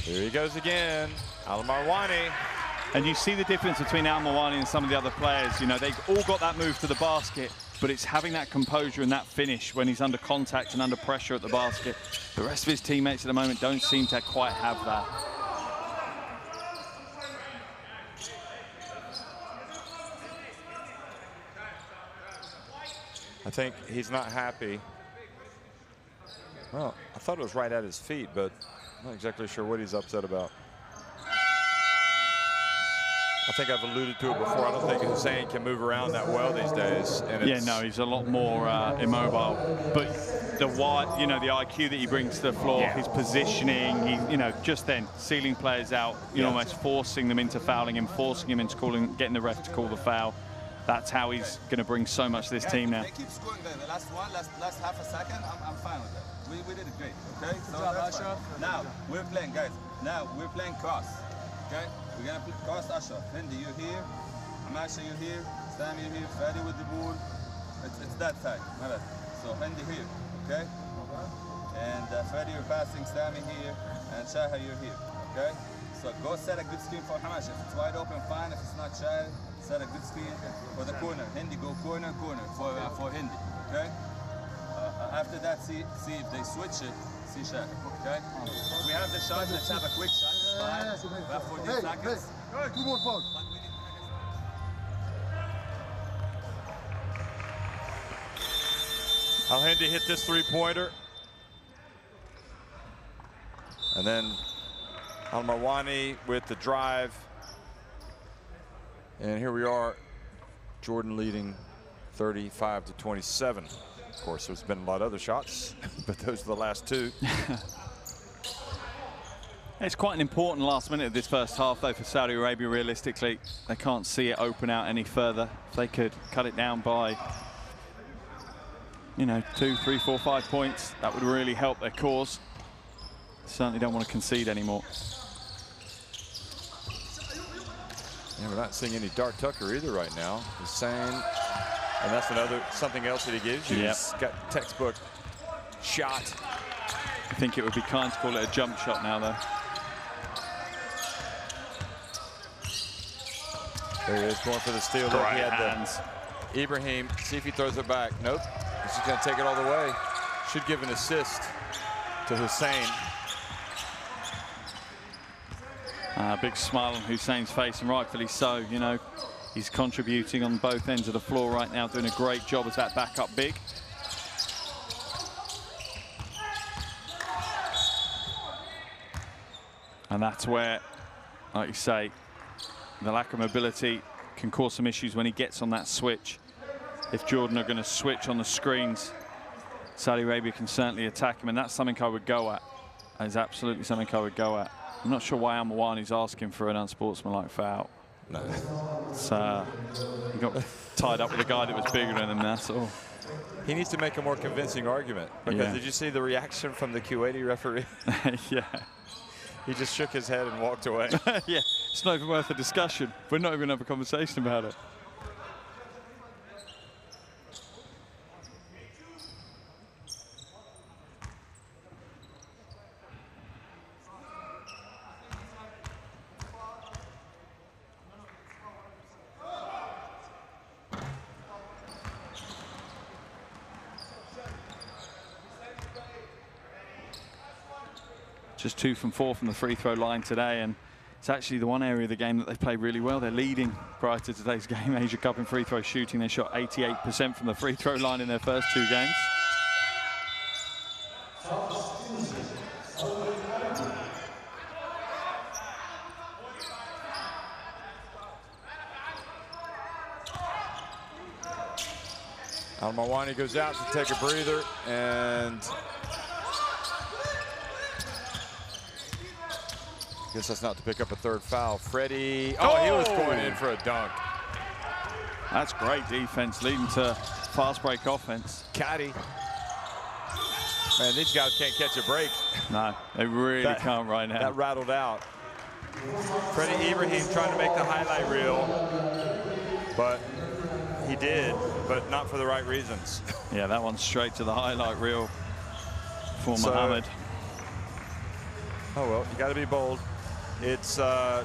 [SPEAKER 1] Here he goes again, Al-Marwani.
[SPEAKER 2] And you see the difference between Al-Marwani and some of the other players. You know, they've all got that move to the basket, but it's having that composure and that finish when he's under contact and under pressure at the basket. The rest of his teammates at the moment don't seem to quite have that.
[SPEAKER 1] I think he's not happy. Well, I thought it was right at his feet, but I'm not exactly sure what he's upset about. I think I've alluded to it before. I don't think Hussein can move around that well these days. And
[SPEAKER 2] yeah, no, he's a lot more immobile. But the IQ that he brings to the floor,
[SPEAKER 1] yeah.
[SPEAKER 2] His positioning, just then sealing players out, almost forcing them into fouling him, forcing him into getting the ref to call the foul. that's how he's going to bring so much to this team now.
[SPEAKER 5] They keep scoring there. The last one, last half a second, I'm fine with that. We did it great, okay? So that's fine. Now, we're playing, guys. Now, we're playing cross, okay? We're going to play cross Ashraf. Hindi, you're here. Masha, you're here. Sami, you're here. Fadi with the ball. It's that side. My bad. So, Hindi here, okay? And Fadi, you're passing. Sami here. And Shaha, you're here, okay? So, go set a good screen for Hamash. If it's wide open, fine. If it's not, Shaha, set a good screen for the corner. Hindi, go corner for Hindi, okay? After that, see if they switch it, see Shaq, okay? We have the shot, let's have a quick shot. 14 seconds.
[SPEAKER 6] Hey, 2 more fouls.
[SPEAKER 1] Al-Hindi hit this three-pointer. And then Al-Marwani with the drive. And here we are, Jordan leading 35-27. Of course, there's been a lot of other shots, but those are the last two.
[SPEAKER 2] It's quite an important last minute of this first half, though, for Saudi Arabia. Realistically, they can't see it open out any further. If they could cut it down by, you know, 2, 3, 4, 5 points, that would really help their cause. Certainly don't want to concede anymore.
[SPEAKER 1] Yeah, we're not seeing any Dart Tucker either right now. Hussein. And that's something else that he gives you.
[SPEAKER 2] Yep.
[SPEAKER 1] He's got textbook shot.
[SPEAKER 2] I think it would be kind to call it a jump shot now, though.
[SPEAKER 1] There he is, going for the steal. Look, he had
[SPEAKER 2] hands.
[SPEAKER 1] Ibrahim, see if he throws it back. Nope, he's just gonna take it all the way. Should give an assist to Hussein.
[SPEAKER 2] Big smile on Hussein's face, and rightfully so. You know, he's contributing on both ends of the floor right now, doing a great job as that backup big. And that's where, like you say, the lack of mobility can cause some issues when he gets on that switch. If Jordan are going to switch on the screens, Saudi Arabia can certainly attack him, and that's something I would go at. That is absolutely something I would go at. I'm not sure why Al-Marwani's asking for an unsportsmanlike foul.
[SPEAKER 1] No.
[SPEAKER 2] He got tied up with a guy that was bigger than him, that's all.
[SPEAKER 1] He needs to make a more convincing argument. Because did you see the reaction from the Kuwaiti referee?
[SPEAKER 2] Yeah.
[SPEAKER 1] He just shook his head and walked away.
[SPEAKER 2] Yeah, it's not even worth a discussion. We're not even going to have a conversation about it. Just 2 from 4 from the free throw line today, and it's actually the one area of the game that they've played really well. They're leading prior to today's game, Asia Cup in free throw shooting. They shot 88% from the free throw line in their first 2 games.
[SPEAKER 1] Al-Marwani goes out to take a breather, and guess that's not to pick up a 3rd foul. Freddie, he was going in for a dunk.
[SPEAKER 2] That's great defense, leading to fast break offense.
[SPEAKER 1] Caddy. Man, these guys can't catch a break.
[SPEAKER 2] No, they really can't right now.
[SPEAKER 1] That rattled out. Freddie Ibrahim trying to make the highlight reel, but he did, but not for the right reasons.
[SPEAKER 2] Yeah, that one's straight to the highlight reel for Mohammed.
[SPEAKER 1] Oh, well, you got to be bold. It's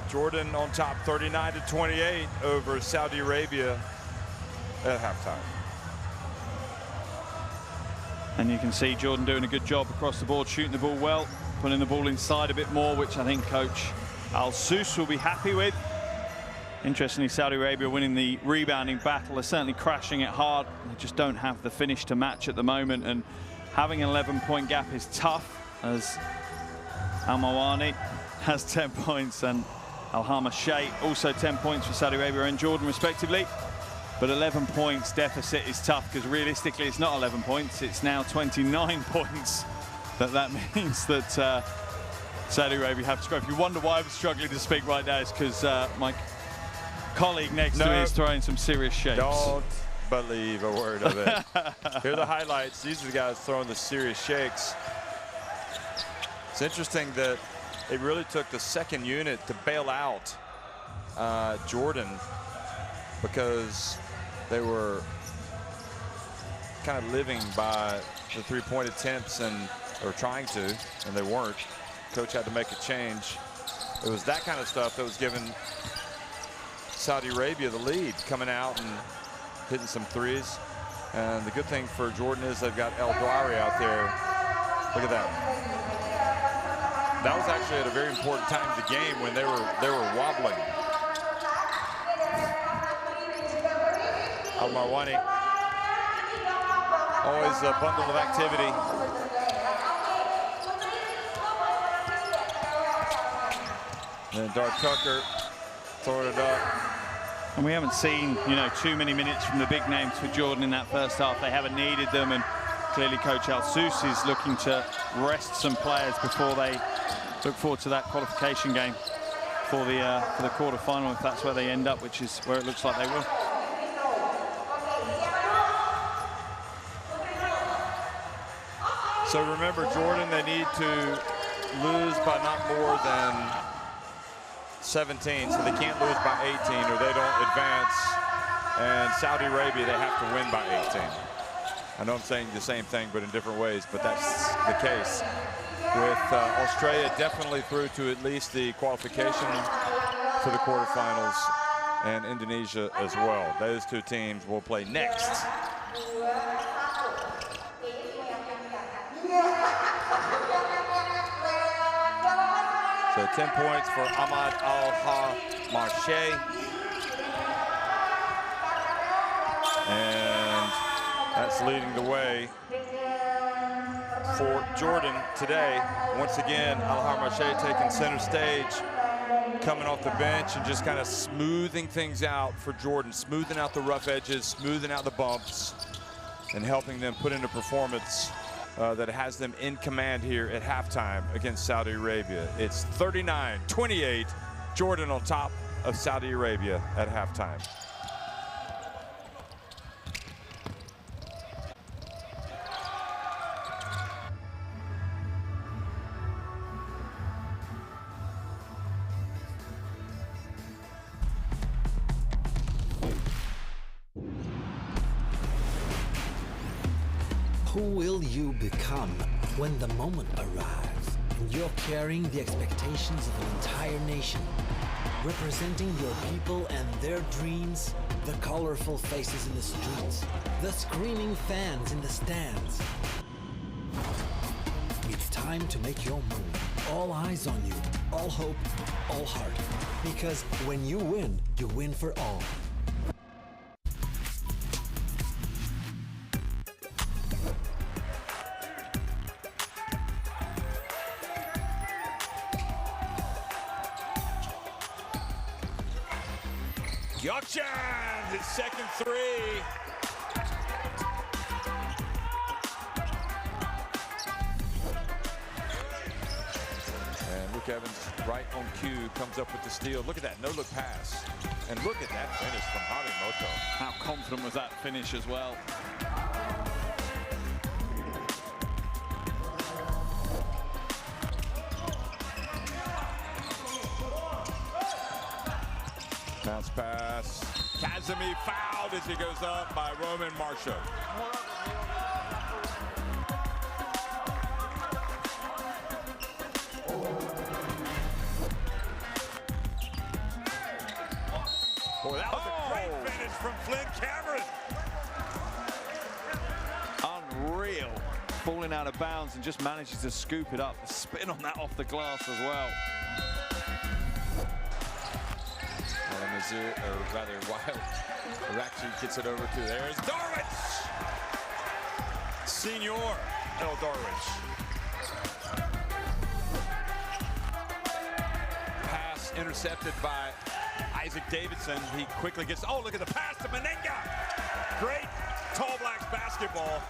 [SPEAKER 1] Jordan on top, 39-28 over Saudi Arabia at halftime.
[SPEAKER 2] And you can see Jordan doing a good job across the board, shooting the ball well, putting the ball inside a bit more, which I think Coach Al-Sus will be happy with. Interestingly, Saudi Arabia winning the rebounding battle. They're certainly crashing it hard. They just don't have the finish to match at the moment, and having an 11-point gap is tough, as Al-Marwani has 10 points and Al-Hama Sheikh also 10 points for Saudi Arabia and Jordan respectively. But 11 points deficit is tough, because realistically it's not 11 points, it's now 29 points. That means that Saudi Arabia have to score. If you wonder why I'm struggling to speak right now, it's because Mike colleague next to me is throwing some serious shapes.
[SPEAKER 1] Don't believe a word of it. Here are the highlights. These are the guys throwing the serious shakes. It's interesting that it really took the second unit to bail out Jordan, because they were kind of living by the three-point attempts or trying to, and they weren't. Coach had to make a change. It was that kind of stuff that was giving Saudi Arabia the lead, coming out and hitting some threes. And the good thing for Jordan is they've got El Douari out there. Look at that. That was actually at a very important time of the game when they were wobbling. Al Marwani, always a bundle of activity. And then Dart Tucker throwing it up.
[SPEAKER 2] And we haven't seen, you know, too many minutes from the big names for Jordan in that first half. They haven't needed them, and clearly Coach Al-Sous is looking to rest some players before they look forward to that qualification game for the quarter-final, if that's where they end up, which is where it looks like they will.
[SPEAKER 1] So remember, Jordan, they need to lose by not more than 17, so they can't lose by 18 or they don't advance. And Saudi Arabia, they have to win by 18. I know I'm saying the same thing, but in different ways, but that's the case. With Australia definitely through to at least the qualification for the quarterfinals, and Indonesia as well. Those two teams will play next. So 10 points for Ahmad Al-Marche. And that's leading the way for Jordan today. Once again, Al-Marche taking center stage, coming off the bench and just kind of smoothing things out for Jordan, smoothing out the rough edges, smoothing out the bumps, and helping them put in a performance that has them in command here at halftime against Saudi Arabia. It's 39-28, Jordan on top of Saudi Arabia at halftime.
[SPEAKER 7] Who will you become when the moment arrives and you're carrying the expectations of an entire nation, representing your people and their dreams, the colorful faces in the streets, the screaming fans in the stands? It's time to make your move. All eyes on you, all hope, all heart. Because when you win for all.
[SPEAKER 1] Gökçen, his second three. And Luke Evans, right on cue, comes up with the steal. Look at that no-look pass. And look at that finish from Harimoto.
[SPEAKER 2] How confident was that finish as well?
[SPEAKER 1] Bounce pass. Kazemi fouled as he goes up by Roman Marshall. Boy, that was a great finish from Flynn Cameron.
[SPEAKER 2] Unreal. Falling out of bounds and just manages to scoop it up. Spin on that off the glass as well.
[SPEAKER 1] Or rather, Wild actually gets it over to there's Darwich. Senior El Darwich. Pass intercepted by Isaac Davidson. He quickly gets, oh, look at the pass to Menenga. Great Tall Blacks basketball.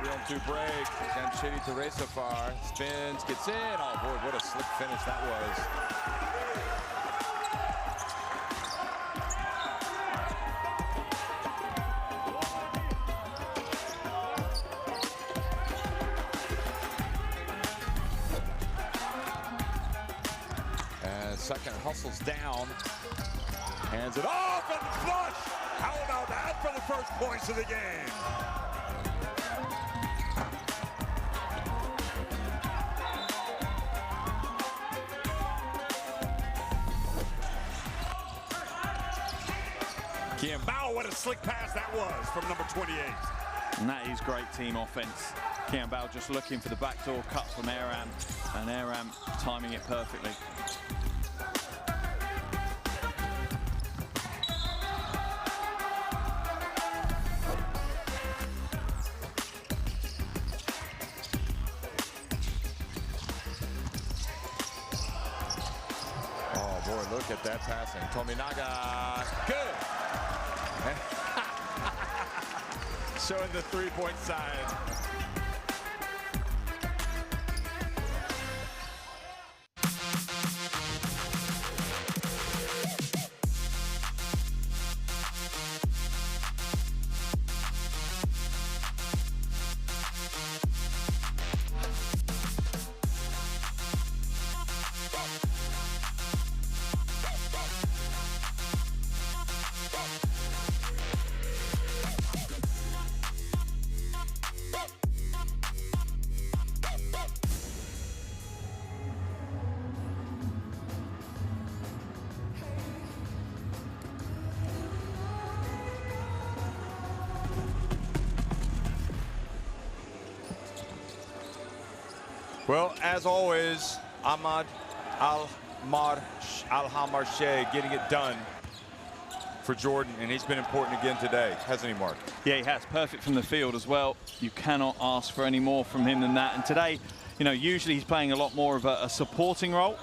[SPEAKER 1] Real
[SPEAKER 8] 1-2 break. Jamshidi to race so far. Spins, gets in. Oh boy, what a slick finish that was. And second hustles down. Hands it off and flush. How about that for the first points of the game? Kiambao, what a slick pass that was from number 28.
[SPEAKER 2] And that is great team offense. Kiambao just looking for the backdoor cut from Aram, and Aram timing it perfectly.
[SPEAKER 8] Oh boy, look at that passing. Tominaga, good.
[SPEAKER 1] Showing the three-point side. Well, as always, Ahmad Al-Hamarche getting it done for Jordan, and he's been important again today, hasn't he, Mark?
[SPEAKER 2] Yeah, he has. Perfect from the field as well. You cannot ask for any more from him than that. And today, you know, usually he's playing a lot more of a supporting role,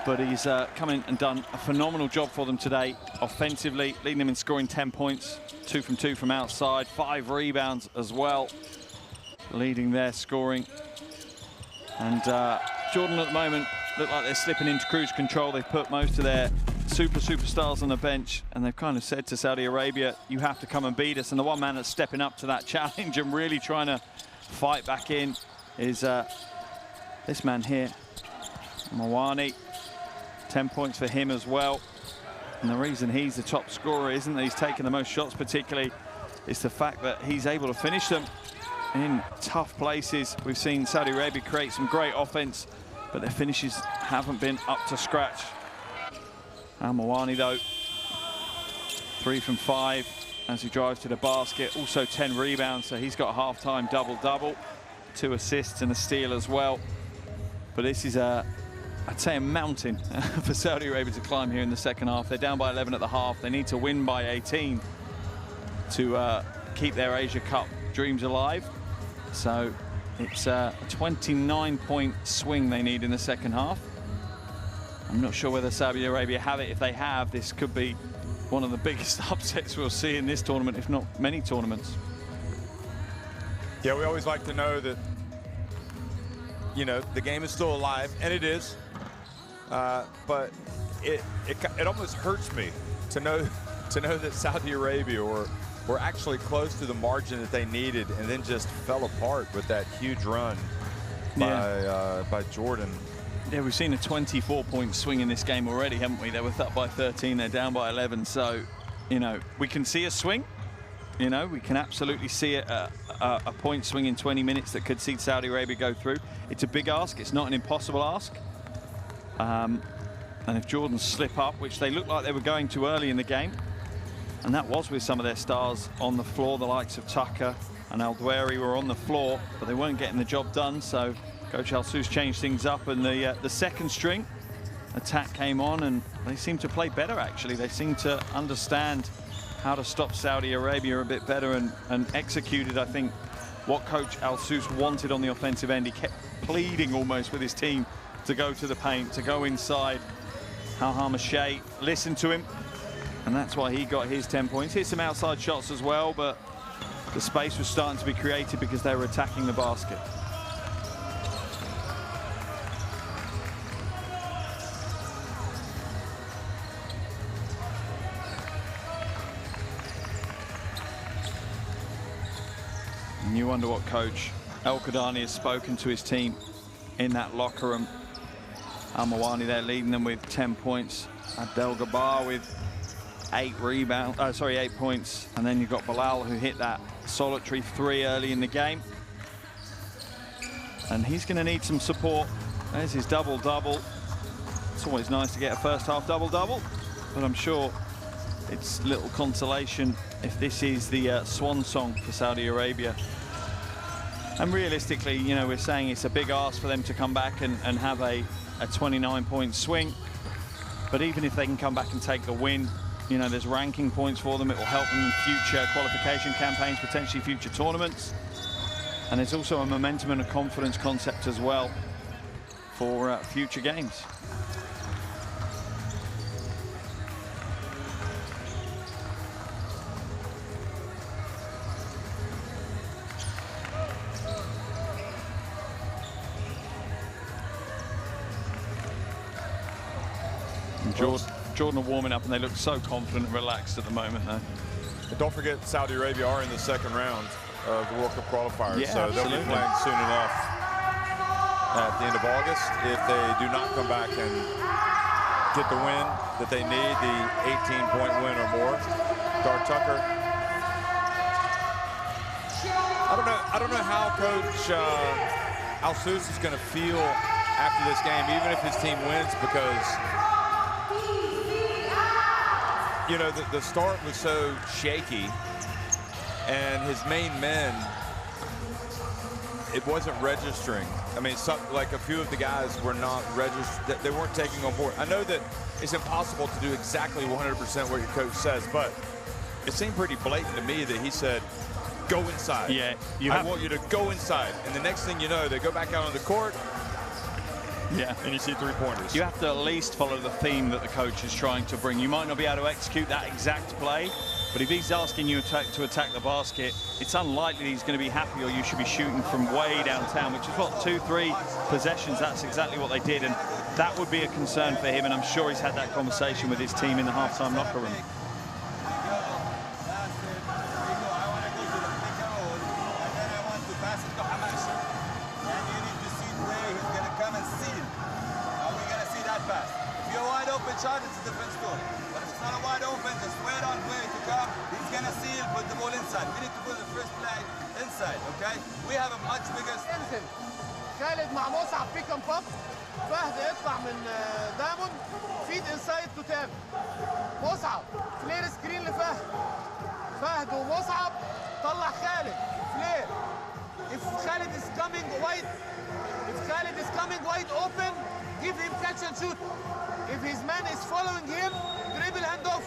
[SPEAKER 2] but he's come in and done a phenomenal job for them today offensively, leading them in scoring 10 points, 2 from 2 from outside, 5 rebounds as well, leading their scoring. And Jordan at the moment look like they're slipping into cruise control. They've put most of their superstars on the bench, and they've kind of said to Saudi Arabia, you have to come and beat us. And the one man that's stepping up to that challenge and really trying to fight back in is this man here, Mawani. 10 points for him as well. And the reason he's the top scorer isn't that he's taken the most shots particularly, it's the fact that he's able to finish them in tough places. We've seen Saudi Arabia create some great offense, but their finishes haven't been up to scratch. Al-Mawani, though, 3 from 5 as he drives to the basket. Also 10 rebounds, so he's got a half-time double-double. 2 assists and a steal as well. But this is I'd say a mountain for Saudi Arabia to climb here in the second half. They're down by 11 at the half. They need to win by 18 to keep their Asia Cup dreams alive. So it's a 29-point swing they need in the second half. I'm not sure whether Saudi Arabia have it. If they have, this could be one of the biggest upsets we'll see in this tournament, if not many tournaments.
[SPEAKER 1] Yeah, we always like to know that, you know, the game is still alive, and it is. But it almost hurts me to know that Saudi Arabia were actually close to the margin that they needed, and then just fell apart with that huge run by Jordan.
[SPEAKER 2] Yeah, we've seen a 24-point swing in this game already, haven't we? They were up by 13, they're down by 11. So, you know, we can see a swing. You know, we can absolutely see a point swing in 20 minutes that could see Saudi Arabia go through. It's a big ask. It's not an impossible ask. And if Jordan slip up, which they looked like they were going to early in the game, and that was with some of their stars on the floor, the likes of Tucker and Al-Dwari were on the floor, but they weren't getting the job done. So Coach Al-Sous changed things up, and the second string attack came on, and they seemed to play better, actually. They seemed to understand how to stop Saudi Arabia a bit better and executed, I think, what Coach Al-Sous wanted on the offensive end. He kept pleading almost with his team to go to the paint, to go inside. Al-Hamarche listened to him, and that's why he got his 10 points. Hit some outside shots as well, but The space was starting to be created because they were attacking the basket. And you wonder what coach El Kadani has spoken to his team in that locker room. Al-Mawani there leading them with 10 points. Abdel Gabbar with 8 points. And then you've got Bilal, who hit that solitary 3 early in the game. And he's going to need some support. There's his double-double. It's always nice to get a first half double-double, but I'm sure it's little consolation if this is the swan song for Saudi Arabia. And realistically, you know, we're saying it's a big ask for them to come back and have a 29-point swing. But even if they can come back and take the win, you know, there's ranking points for them. It will help them in future qualification campaigns, potentially future tournaments. And there's also a momentum and a confidence concept as well for future games. Jordan are warming up and they look so confident and relaxed at the moment though.
[SPEAKER 1] But don't forget, Saudi Arabia are in the second round of the World Cup qualifiers,
[SPEAKER 2] yeah,
[SPEAKER 1] so
[SPEAKER 2] absolutely.
[SPEAKER 1] they'll be playing soon enough at the end of August. If they do not come back and get the win that they need, the 18-point win or more, Dar Tucker. I don't know how Coach Al-Sous is going to feel after this game, even if his team wins, because you know, the start was so shaky, and his main men, it wasn't registering. I mean, like a few of the guys were not registered, they weren't taking on board. I know that it's impossible to do exactly 100% what your coach says, but it seemed pretty blatant to me that he said, go inside.
[SPEAKER 2] Yeah,
[SPEAKER 1] I want you to go inside. And the next thing you know, they go back out on the court,
[SPEAKER 2] yeah,
[SPEAKER 1] and you see 3-pointers.
[SPEAKER 2] You have to at least follow the theme that the coach is trying to bring. You might not be able to execute that exact play, but if he's asking you to attack the basket, it's unlikely he's going to be happy, or you should be shooting from way downtown, which is what, 2-3 possessions, that's exactly what they did, and that would be a concern for him, and I'm sure he's had that conversation with his team in the halftime locker room.
[SPEAKER 5] Shot, it's a different story. But if it's not a wide open, just wait on play to come. He's gonna seal, put the ball inside. We need to put the first play inside, okay? We have a much bigger.
[SPEAKER 4] انزل خالد مع مصعب بيك ام باب. فهد يطلع من دايموند فيد انسايد تو تام. مصعب فلير سكرين لفهد. فهد ومصعب طلع خالد فلير. If Khalid is coming wide open, give him catch and shoot. If his man is following him, dribble hand off.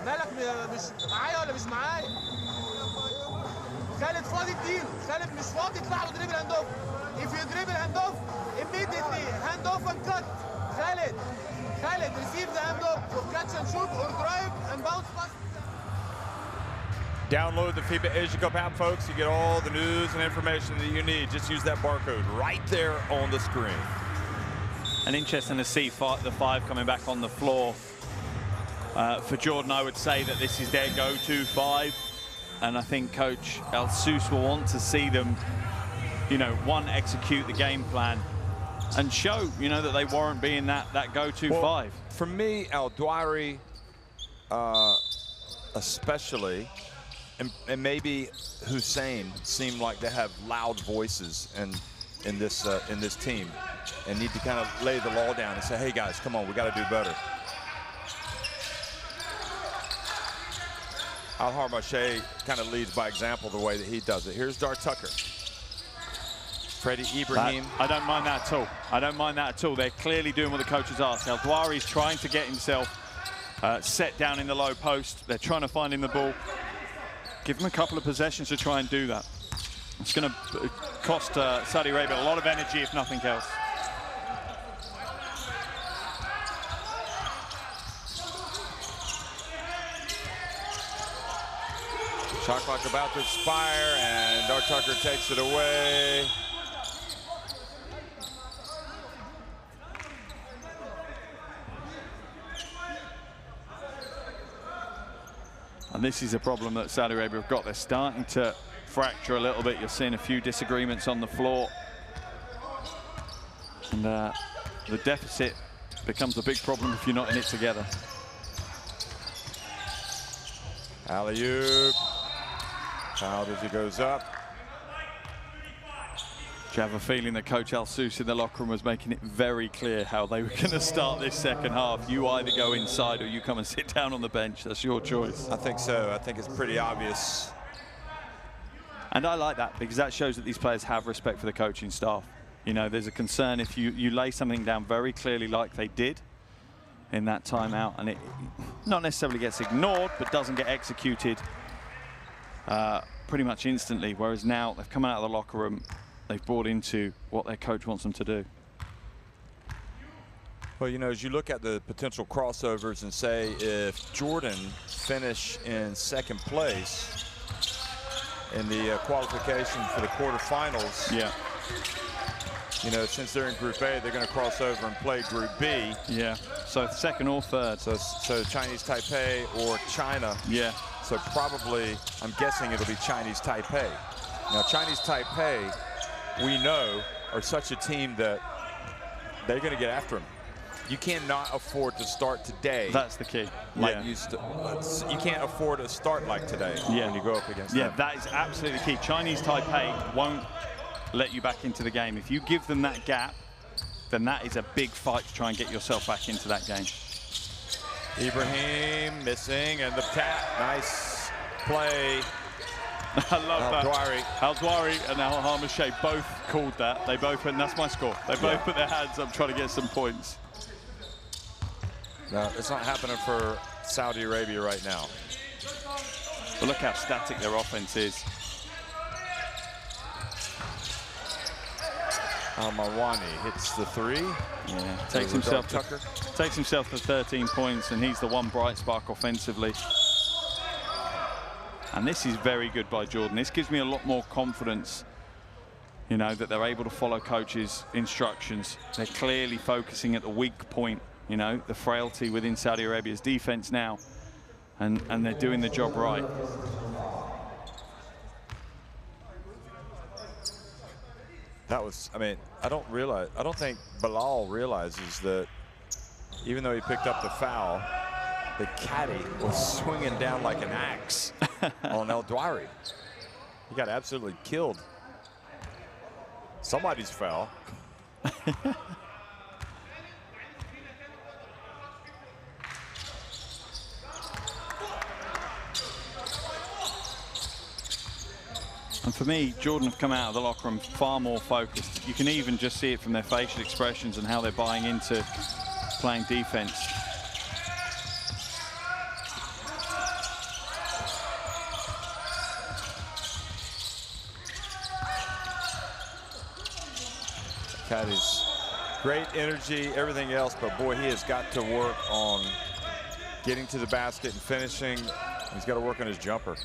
[SPEAKER 4] مالك مش معايا ولا مش معايا؟ خالد فاضي اديله، خالد مش فاضي اطلع له دريبل هاند اوف. If you dribble hand off, immediately hand off and cut. Khalid receive the hand off for catch and shoot or drive and bounce pass.
[SPEAKER 1] Download the FIBA Asia Cup app, folks. You get all the news and information that you need. Just use that barcode right there on the screen.
[SPEAKER 2] And interesting to see the 5 coming back on the floor. For Jordan, I would say that this is their go-to 5. And I think Coach Al-Sous will want to see them, you know, execute the game plan and show, you know, that they warrant being that go-to 5.
[SPEAKER 1] For me, Al-Dwari, especially, and maybe Hussein, seem like they have loud voices in this team, and need to kind of lay the law down and say, hey guys, come on, we got to do better. Al-Harmache kind of leads by example the way that he does it. Here's Dar Tucker. Freddie Ibrahim.
[SPEAKER 2] I don't mind that at all. I don't mind that at all. They're clearly doing what the coaches ask. Al-Dwari is trying to get himself set down in the low post. They're trying to find him the ball. Give him a couple of possessions to try and do that. It's going to cost Saudi Arabia a lot of energy, if nothing else.
[SPEAKER 8] Shot clock about to expire, and Dar Tucker takes it away.
[SPEAKER 2] And this is a problem that Saudi Arabia have got. They're starting to fracture a little bit. You're seeing a few disagreements on the floor. And the deficit becomes a big problem if you're not in it together.
[SPEAKER 8] Alley-oop. Fouled as he goes up.
[SPEAKER 2] Do you have a feeling that Coach Al-Sous in the locker room was making it very clear how they were going to start this second half? You either go inside or you come and sit down on the bench. That's your choice.
[SPEAKER 8] I think so. I think it's pretty obvious.
[SPEAKER 2] And I like that because that shows that these players have respect for the coaching staff. You know, there's a concern if you lay something down very clearly like they did in that timeout, and it not necessarily gets ignored, but doesn't get executed pretty much instantly. Whereas now they've come out of the locker room, they've bought into what their coach wants them to do.
[SPEAKER 8] Well, you know, as you look at the potential crossovers and say if Jordan finish in second place in the qualification for the quarterfinals,
[SPEAKER 2] yeah,
[SPEAKER 8] you know, since they're in Group A, they're going to cross over and play Group B.
[SPEAKER 2] Yeah, so second or third.
[SPEAKER 8] So Chinese Taipei or China.
[SPEAKER 2] Yeah.
[SPEAKER 8] So probably, I'm guessing it'll be Chinese Taipei. Now, Chinese Taipei, we know, are such a team that they're going to get after them. You cannot afford to start today.
[SPEAKER 2] That's the key.
[SPEAKER 8] Like you can't afford to start like today when you go up against them.
[SPEAKER 2] Yeah, that is absolutely key. Chinese Taipei won't let you back into the game. If you give them that gap, then that is a big fight to try and get yourself back into that game.
[SPEAKER 8] Ibrahim missing, and the tap. Nice play.
[SPEAKER 2] I love that.
[SPEAKER 8] Al-Dwari.
[SPEAKER 2] Al-Dwari and Al-Hamashay both called that. They both went, that's my score. They both put their hands up trying to get some points.
[SPEAKER 8] No, it's not happening for Saudi Arabia right now.
[SPEAKER 2] But look how static their offense is.
[SPEAKER 8] Al-Mawani hits the three.
[SPEAKER 2] Yeah, takes himself to 13 points, and he's the one bright spark offensively. And this is very good by Jordan. This gives me a lot more confidence, you know, that they're able to follow coaches' instructions. They're clearly focusing at the weak point, you know, the frailty within Saudi Arabia's defense now, and they're doing the job right.
[SPEAKER 8] That was, I mean, I don't think Bilal realizes that even though he picked up the foul, the caddy was swinging down like an axe on Al-Dwari. He got absolutely killed. Somebody's foul.
[SPEAKER 2] And for me, Jordan have come out of the locker room far more focused. You can even just see it from their facial expressions and how they're buying into playing defense.
[SPEAKER 8] Caddy's great energy, everything else, but boy, he has got to work on getting to the basket and finishing. He's got to work on his jumper.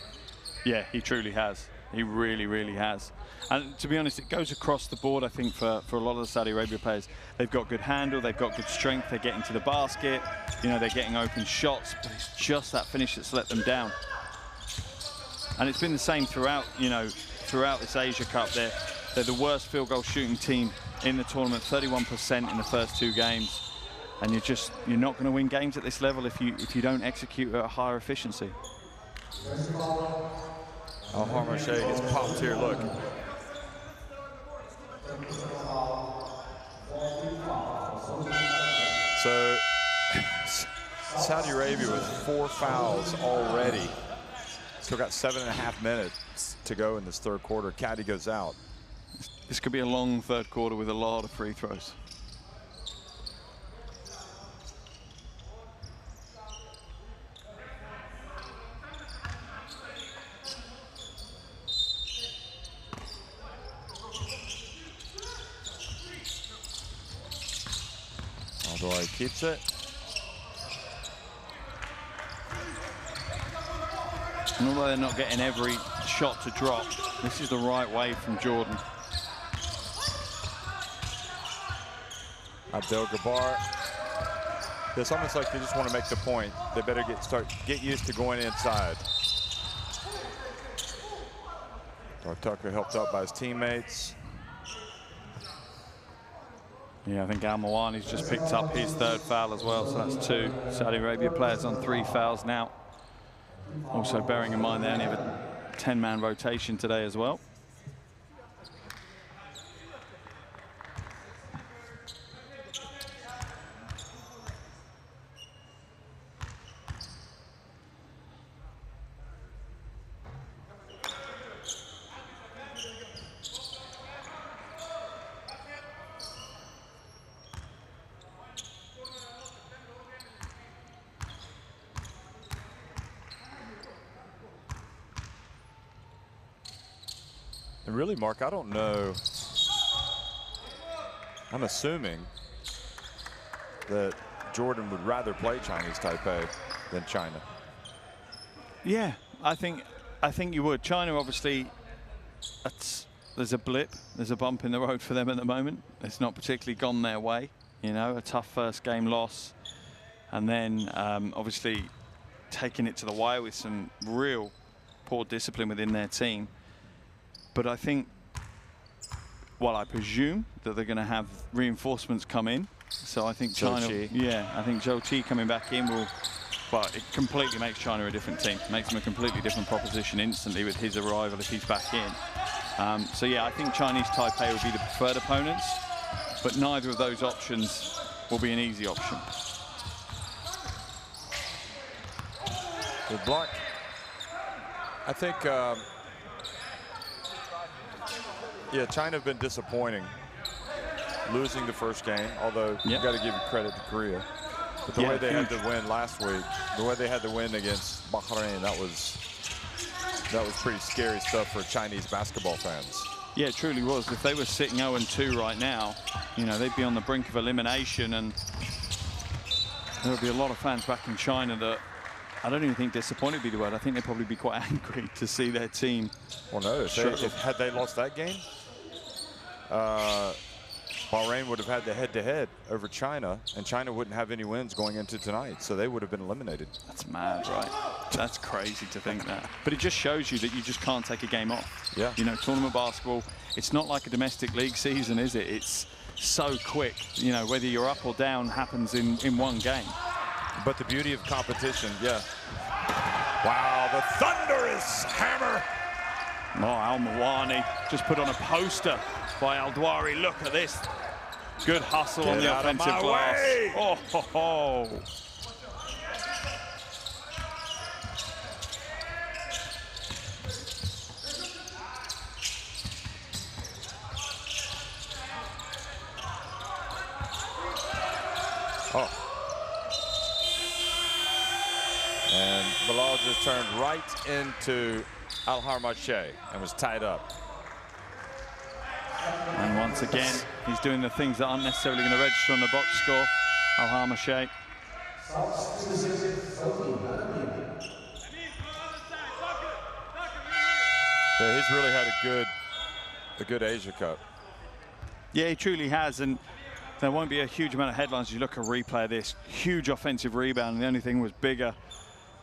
[SPEAKER 2] Yeah, he truly has. He really, really has. And to be honest, it goes across the board, I think, for a lot of the Saudi Arabia players. They've got good handle, they've got good strength, they're getting to the basket, you know, they're getting open shots, but it's just that finish that's let them down. And it's been the same throughout, you know, throughout this Asia Cup. They're the worst field goal shooting team in the tournament, 31% in the first two games. And you're not going to win games at this level if you don't execute at a higher efficiency.
[SPEAKER 8] Al-Hamashay gets popped here, look. So, Saudi Arabia with 4 fouls already. Still got 7.5 minutes to go in this third quarter. Caddy goes out.
[SPEAKER 2] This could be a long third quarter with a lot of free throws.
[SPEAKER 8] Al-Dwari keeps it.
[SPEAKER 2] And although they're not getting every shot to drop, this is the right way from Jordan.
[SPEAKER 8] Abdel Jabbar. It's almost like they just want to make the point. They better get used to going inside. Tucker helped out by his teammates.
[SPEAKER 2] Yeah, I think Al Mawani's just picked up his third foul as well, so that's 2 Saudi Arabia players on 3 fouls now. Also bearing in mind they only have a 10-man rotation today as well.
[SPEAKER 8] And really, Mark, I don't know. I'm assuming that Jordan would rather play Chinese Taipei than China.
[SPEAKER 2] Yeah, I think you would. China, obviously, there's a blip, there's a bump in the road for them at the moment. It's not particularly gone their way, you know, a tough first game loss. And then, obviously, taking it to the wire with some real poor discipline within their team. But I think, well, I presume that they're going to have reinforcements come in. So I think China, yeah, I think Zhou Qi coming back in will, well, it completely makes China a different team. Makes them a completely different proposition instantly with his arrival if he's back in. So yeah, I think Chinese Taipei will be the preferred opponents, but neither of those options will be an easy option.
[SPEAKER 8] Good block. I think, yeah, China have been disappointing, losing the first game, although you got to give credit to Korea. But the way they had to win last week, the way they had to win against Bahrain, that was pretty scary stuff for Chinese basketball fans.
[SPEAKER 2] Yeah, it truly was. If they were sitting 0-2 right now, you know, they'd be on the brink of elimination, and there would be a lot of fans back in China that, I don't even think disappointed would be the word. I think they'd probably be quite angry to see their team.
[SPEAKER 8] Well, no, had they lost that game, Bahrain would have had the head-to-head over China, and China wouldn't have any wins going into tonight, so they would have been eliminated.
[SPEAKER 2] That's mad, right? That's crazy to think that. But it just shows you that you just can't take a game off.
[SPEAKER 8] Yeah.
[SPEAKER 2] You know, tournament basketball, it's not like a domestic league season, is it? It's so quick. You know, whether you're up or down happens in one game.
[SPEAKER 8] But the beauty of competition, yeah. Wow, the thunderous hammer.
[SPEAKER 2] Oh, Al Mawani just put on a poster by Al Dwari. Look at this. Good hustle on the offensive glass. Oh, ho, ho.
[SPEAKER 8] Oh. And Bilal just turned right into Al Harmache and was tied up.
[SPEAKER 2] And once again, he's doing the things that aren't necessarily going to register on the box score. Al Harmache.
[SPEAKER 8] Yeah, he's really had a good Asia Cup.
[SPEAKER 2] Yeah, he truly has, and there won't be a huge amount of headlines as you look at a replay of this. Huge offensive rebound, and the only thing was bigger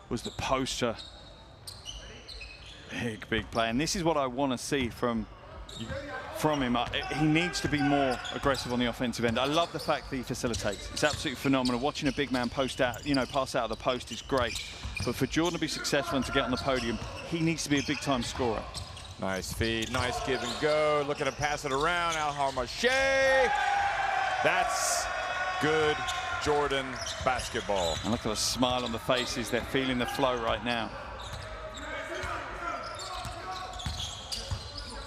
[SPEAKER 2] was the poster. Big play, and this is what I want to see from him. He needs to be more aggressive on the offensive end. I love the fact that he facilitates. It's absolutely phenomenal. Watching a big man post out, you know, pass out of the post is great. But for Jordan to be successful and to get on the podium, he needs to be a big-time scorer.
[SPEAKER 8] Nice feed, nice give and go. Looking to pass it around, Al Harmache. That's good Jordan basketball.
[SPEAKER 2] And look at the smile on the faces. They're feeling the flow right now.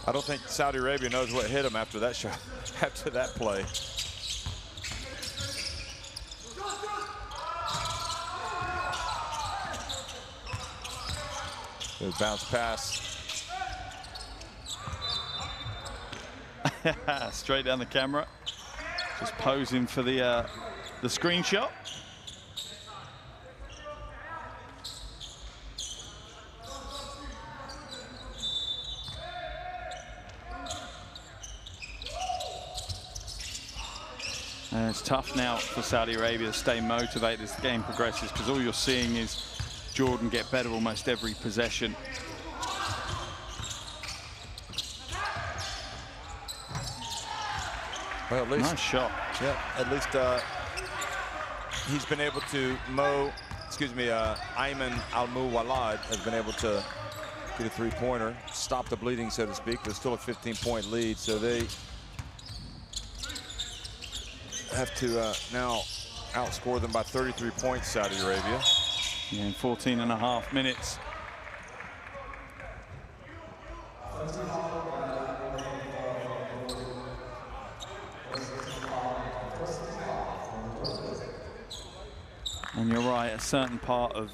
[SPEAKER 8] I don't think Saudi Arabia knows what hit him after that shot, after that play. Good bounce pass.
[SPEAKER 2] Straight down the camera. Just posing for the screenshot. And it's tough now for Saudi Arabia to stay motivated as the game progresses, because all you're seeing is Jordan get better almost every possession.
[SPEAKER 8] Well, at least,
[SPEAKER 2] nice shot.
[SPEAKER 8] Yeah, at least he's been able to Ayman Al-Muwalad has been able to get a three-pointer, stop the bleeding, so to speak. There's still a 15-point lead, so they have to now outscore them by 33 points, Saudi Arabia.
[SPEAKER 2] Yeah, in 14.5 minutes. And you're right, a certain part of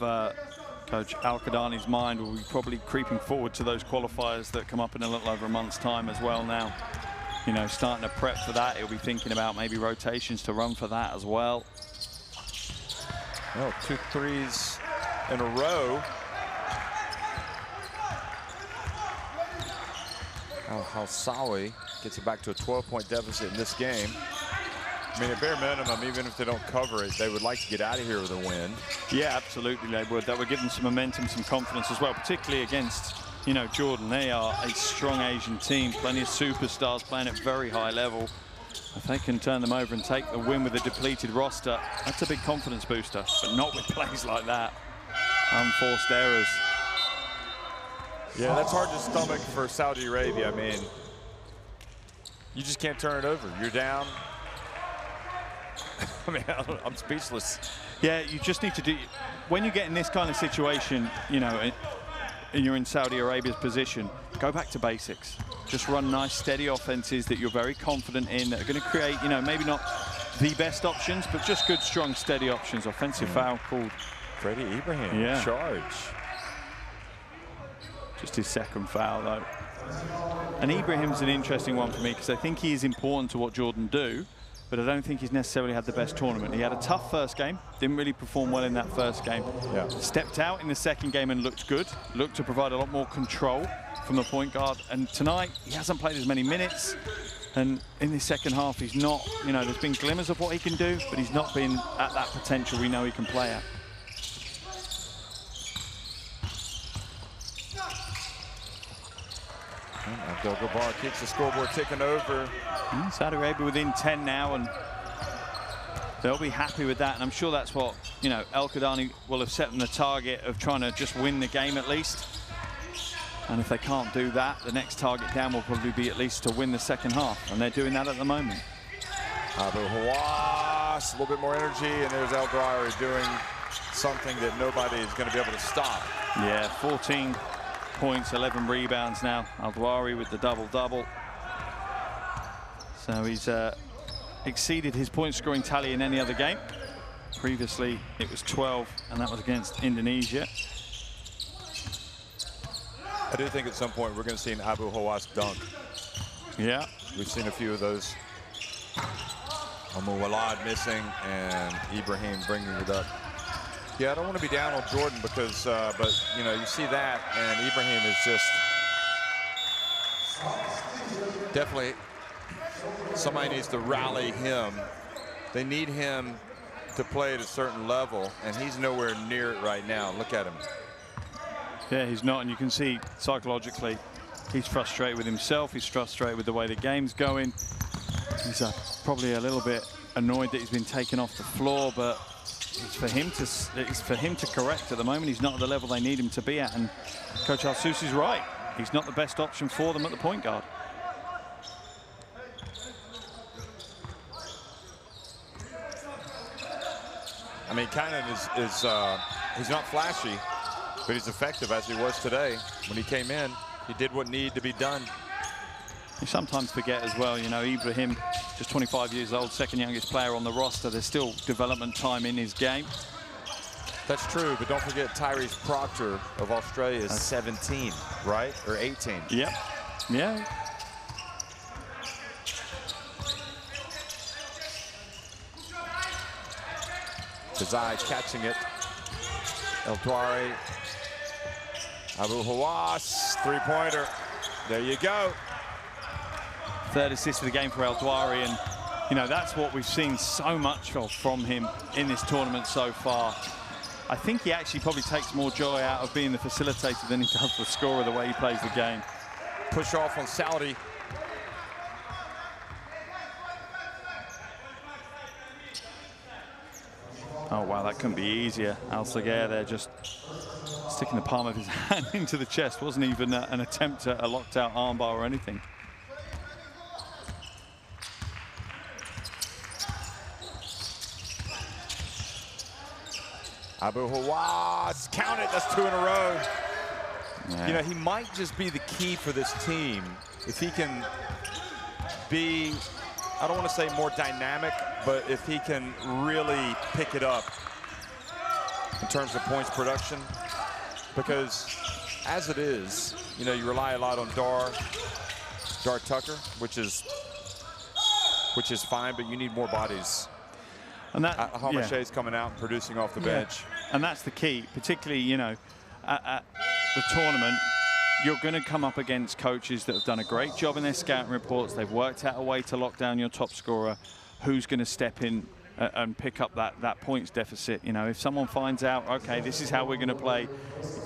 [SPEAKER 2] Coach Al-Qadani's mind will be probably creeping forward to those qualifiers that come up in a little over a month's time as well now. You know, starting to prep for that. He'll be thinking about maybe rotations to run for that as well.
[SPEAKER 8] Well, 2 threes in a row. Al-Hawsawi gets it back to a 12-point deficit in this game. I mean, at bare minimum, even if they don't cover it, they would like to get out of here with a win.
[SPEAKER 2] Yeah, absolutely they would. That would give them some momentum, some confidence as well, particularly against, you know, Jordan. They are a strong Asian team, plenty of superstars playing at very high level. If they can turn them over and take the win with a depleted roster, that's a big confidence booster, but not with plays like that. Unforced errors.
[SPEAKER 8] Yeah, that's hard to stomach for Saudi Arabia. I mean, you just can't turn it over. You're down. I mean, I'm speechless.
[SPEAKER 2] Yeah, you just need to do, when you get in this kind of situation, you know, and you're in Saudi Arabia's position, go back to basics. Just run nice, steady offenses that you're very confident in, that are going to create, you know, maybe not the best options, but just good, strong, steady options. Offensive foul called.
[SPEAKER 8] Freddie Ibrahim,
[SPEAKER 2] yeah.
[SPEAKER 8] Charge.
[SPEAKER 2] Just his second foul, though. And Ibrahim's an interesting one for me, because I think he is important to what Jordan do, but I don't think he's necessarily had the best tournament. He had a tough first game, didn't really perform well in that first game.
[SPEAKER 8] Yeah.
[SPEAKER 2] Stepped out in the second game and looked good, looked to provide a lot more control from the point guard. And tonight, he hasn't played as many minutes. And in the second half, he's not, you know, there's been glimmers of what he can do, but he's not been at that potential we know he can play at.
[SPEAKER 8] Abdel-Jabbar keeps the scoreboard ticking over.
[SPEAKER 2] Saudi Arabia within 10 now, and they'll be happy with that. And I'm sure that's what, you know, Al-Qadani will have set them the target of trying to just win the game at least. And if they can't do that, the next target down will probably be at least to win the second half. And they're doing that at the moment.
[SPEAKER 8] Abu Hawass, a little bit more energy, and there's El-Dwari doing something that nobody is going to be able to stop.
[SPEAKER 2] Yeah, 14 points, 11 rebounds now. El-Dwari with the double-double. So he's exceeded his point-scoring tally in any other game. Previously, it was 12, and that was against Indonesia.
[SPEAKER 8] I do think at some point we're going to see an Abu Hawass dunk.
[SPEAKER 2] Yeah.
[SPEAKER 8] We've seen a few of those. Al-Muwalad missing, and Ibrahim bringing it up. Yeah, I don't want to be down on Jordan because, but, you know, you see that, and Ibrahim is just definitely, somebody needs to rally him. They need him to play at a certain level, and he's nowhere near it right now. Look at him.
[SPEAKER 2] Yeah, he's not, and you can see psychologically he's frustrated with himself. He's frustrated with the way the game's going. He's probably a little bit annoyed that he's been taken off the floor, but it's for him to correct. At the moment, he's not at the level they need him to be at, and Coach Al-Sousi's right. He's not the best option for them at the point guard.
[SPEAKER 8] I mean, Kynan is he's not flashy, but he's effective as he was today. When he came in, he did what needed to be done.
[SPEAKER 2] You sometimes forget as well, you know, Ibrahim, just 25 years old, second youngest player on the roster. There's still development time in his game.
[SPEAKER 8] That's true, but don't forget Tyrese Proctor of Australia is 17, right? Or 18.
[SPEAKER 2] Yep. Yeah.
[SPEAKER 8] Desai catching it. El-Dwari. Abu Hawass, three-pointer. There you go.
[SPEAKER 2] Third assist of the game for El-Dwari, and You know, that's what we've seen so much of from him in this tournament so far. I think he actually probably takes more joy out of being the facilitator than he does the scorer, the way he plays the game.
[SPEAKER 8] Push off on Saudi.
[SPEAKER 2] Oh, wow, that couldn't be easier. Al Sager there just sticking the palm of his hand into the chest. Wasn't even an attempt at a locked-out armbar or anything.
[SPEAKER 8] Abu Hawass, count it, that's 2 in a row.
[SPEAKER 2] Yeah.
[SPEAKER 8] You know, he might just be the key for this team if he can be, I don't want to say more dynamic, but if he can really pick it up in terms of points production. Because as it is, you know, you rely a lot on Dar Tucker, which is fine, but you need more bodies.
[SPEAKER 2] And that
[SPEAKER 8] Hamashay's coming out and producing off the bench.
[SPEAKER 2] And that's the key, particularly, you know, at the tournament, you're going to come up against coaches that have done a great job in their scouting reports. They've worked out a way to lock down your top scorer. Who's going to step in and pick up that points deficit? You know, if someone finds out, okay, this is how we're going to play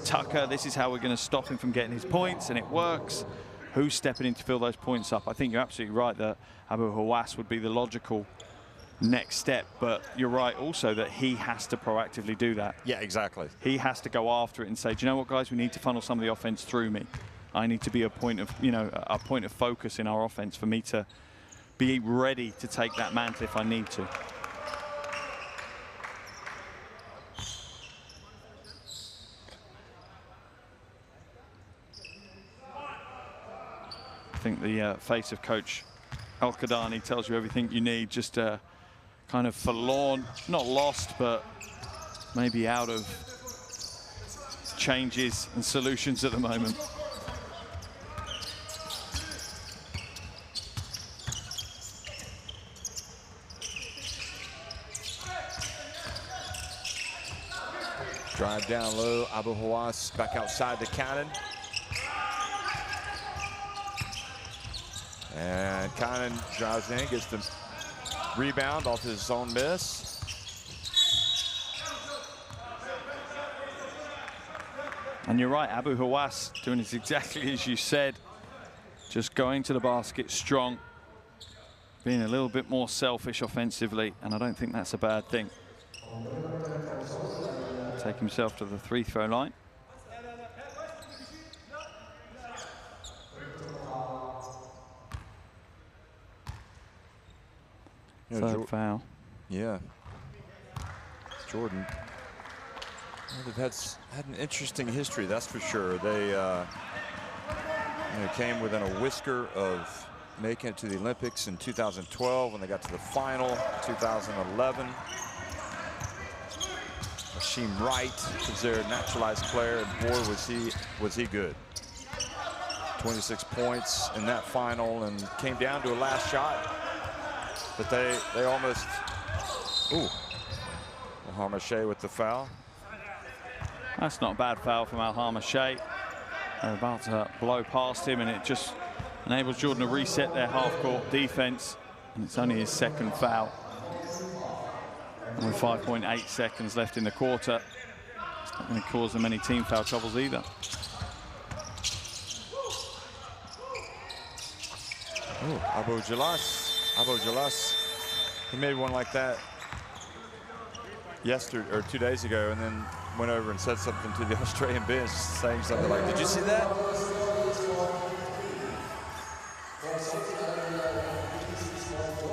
[SPEAKER 2] Tucker, this is how we're going to stop him from getting his points, and it works, who's stepping in to fill those points up? I think you're absolutely right that Abu Hawass would be the logical next step, but you're right also that he has to proactively do that.
[SPEAKER 8] Yeah, exactly.
[SPEAKER 2] He has to go after it and say, do you know what, guys, we need to funnel some of the offense through me. I need to be a point of, you know, a point of focus in our offense for me to be ready to take that mantle if I need to. I think the face of Coach Al-Qadani tells you everything you need, just kind of forlorn, not lost, but maybe out of changes and solutions at the moment.
[SPEAKER 8] Drive down low, Abu Hawass back outside the cannon. And Cannon drives in, gets the rebound off his own miss.
[SPEAKER 2] And you're right, Abu Hawass doing it exactly as you said. Just going to the basket strong, being a little bit more selfish offensively, and I don't think that's a bad thing. Take himself to the free-throw line. Third foul.
[SPEAKER 8] Yeah. Jordan. Well, they've had an interesting history, that's for sure. They came within a whisker of making it to the Olympics in 2012 when they got to the final, 2011. Rasheem Wright was their naturalized player, and boy, was he good. 26 points in that final, and came down to a last shot. But they almost, ooh, Al-Hamashay with the foul.
[SPEAKER 2] That's not a bad foul from Al-Hamashay. They're about to blow past him, and it just enables Jordan to reset their half-court defense, and it's only his second foul. And with 5.8 seconds left in the quarter, it's not going to cause them any team foul troubles either.
[SPEAKER 8] Ooh, Abu Jalas, he made one like that yesterday or 2 days ago, and then went over and said something to the Australian bench, saying something like, "Did you see that?"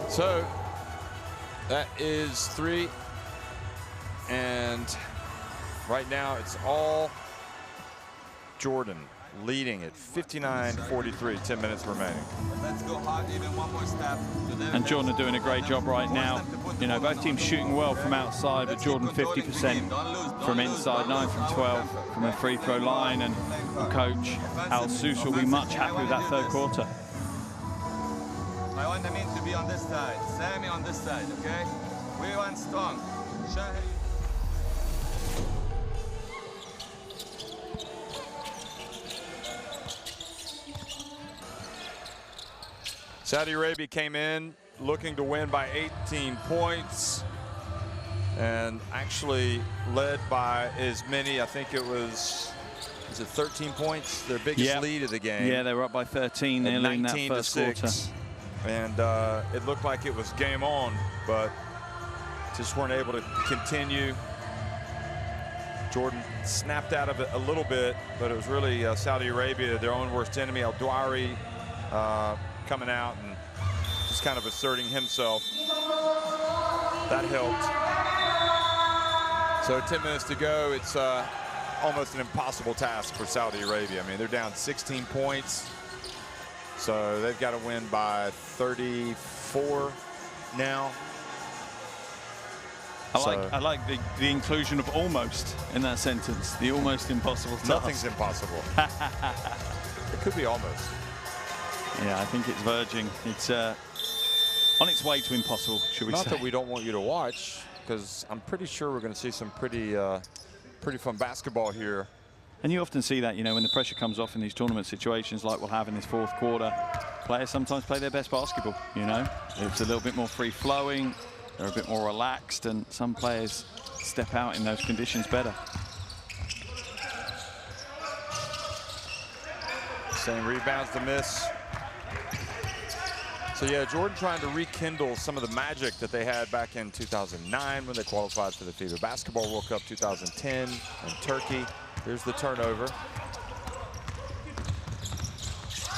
[SPEAKER 8] So that is 3, and right now it's all Jordan leading at 59-43, 10 minutes remaining.
[SPEAKER 5] Let's go hard, even one more step.
[SPEAKER 2] And Jordan are doing a great job right now. You know, both teams shooting well from outside, but Jordan 50% from inside, 9 from 12 from the free throw line, and coach Al Sous will be much happy with that third quarter.
[SPEAKER 5] I want the men to be on this side, Sammy on this side, okay? We want strong. Shahi.
[SPEAKER 8] Saudi Arabia came in
[SPEAKER 1] looking to win by 18 points. And actually led by as many, I think it was it 13 points? Their biggest lead of the game.
[SPEAKER 2] Yeah, they were up by 13 nearly in that first quarter.
[SPEAKER 1] And it looked like it was game on, but just weren't able to continue. Jordan snapped out of it a little bit, but it was really Saudi Arabia, their own worst enemy. Al-Dwari coming out and just kind of asserting himself. That helped. So 10 minutes to go. It's almost an impossible task for Saudi Arabia. I mean, they're down 16 points. So they've got to win by 34 now.
[SPEAKER 2] I like the inclusion of almost in that sentence. The almost impossible task.
[SPEAKER 1] Nothing's impossible. It could be almost.
[SPEAKER 2] Yeah, I think it's verging. It's on its way to impossible, should we say.
[SPEAKER 1] Not that we don't want you to watch, because I'm pretty sure we're going to see some pretty fun basketball here.
[SPEAKER 2] And you often see that, you know, when the pressure comes off in these tournament situations like we'll have in this fourth quarter, players sometimes play their best basketball, you know. It's a little bit more free-flowing, they're a bit more relaxed, and some players step out in those conditions better.
[SPEAKER 1] Same rebounds to miss. So yeah, Jordan trying to rekindle some of the magic that they had back in 2009 when they qualified for the FIBA Basketball World Cup 2010 in Turkey. Here's the turnover.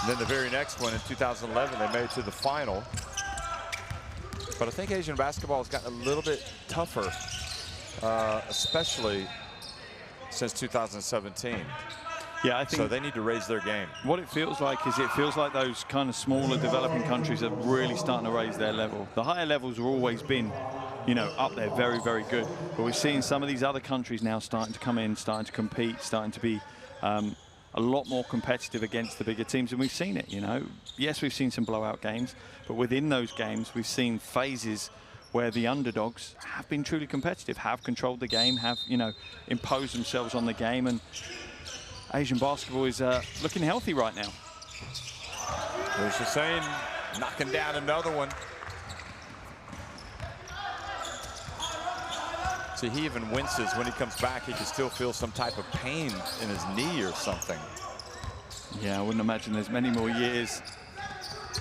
[SPEAKER 1] And then the very next one in 2011, they made it to the final. But I think Asian basketball has gotten a little bit tougher, especially since 2017.
[SPEAKER 2] Yeah, I think
[SPEAKER 1] so they need to raise their game.
[SPEAKER 2] What it feels like is those kind of smaller developing countries are really starting to raise their level. The higher levels have always been, you know, up there, very, very good. But we're seeing some of these other countries now starting to come in, starting to compete, starting to be a lot more competitive against the bigger teams. And we've seen it, you know. Yes, we've seen some blowout games, but within those games, we've seen phases where the underdogs have been truly competitive, have controlled the game, have, you know, imposed themselves on the game. And Asian basketball is looking healthy right now.
[SPEAKER 1] There's Hussein knocking down another one. See, he even winces when he comes back. He can still feel some type of pain in his knee or something.
[SPEAKER 2] Yeah, I wouldn't imagine there's many more years.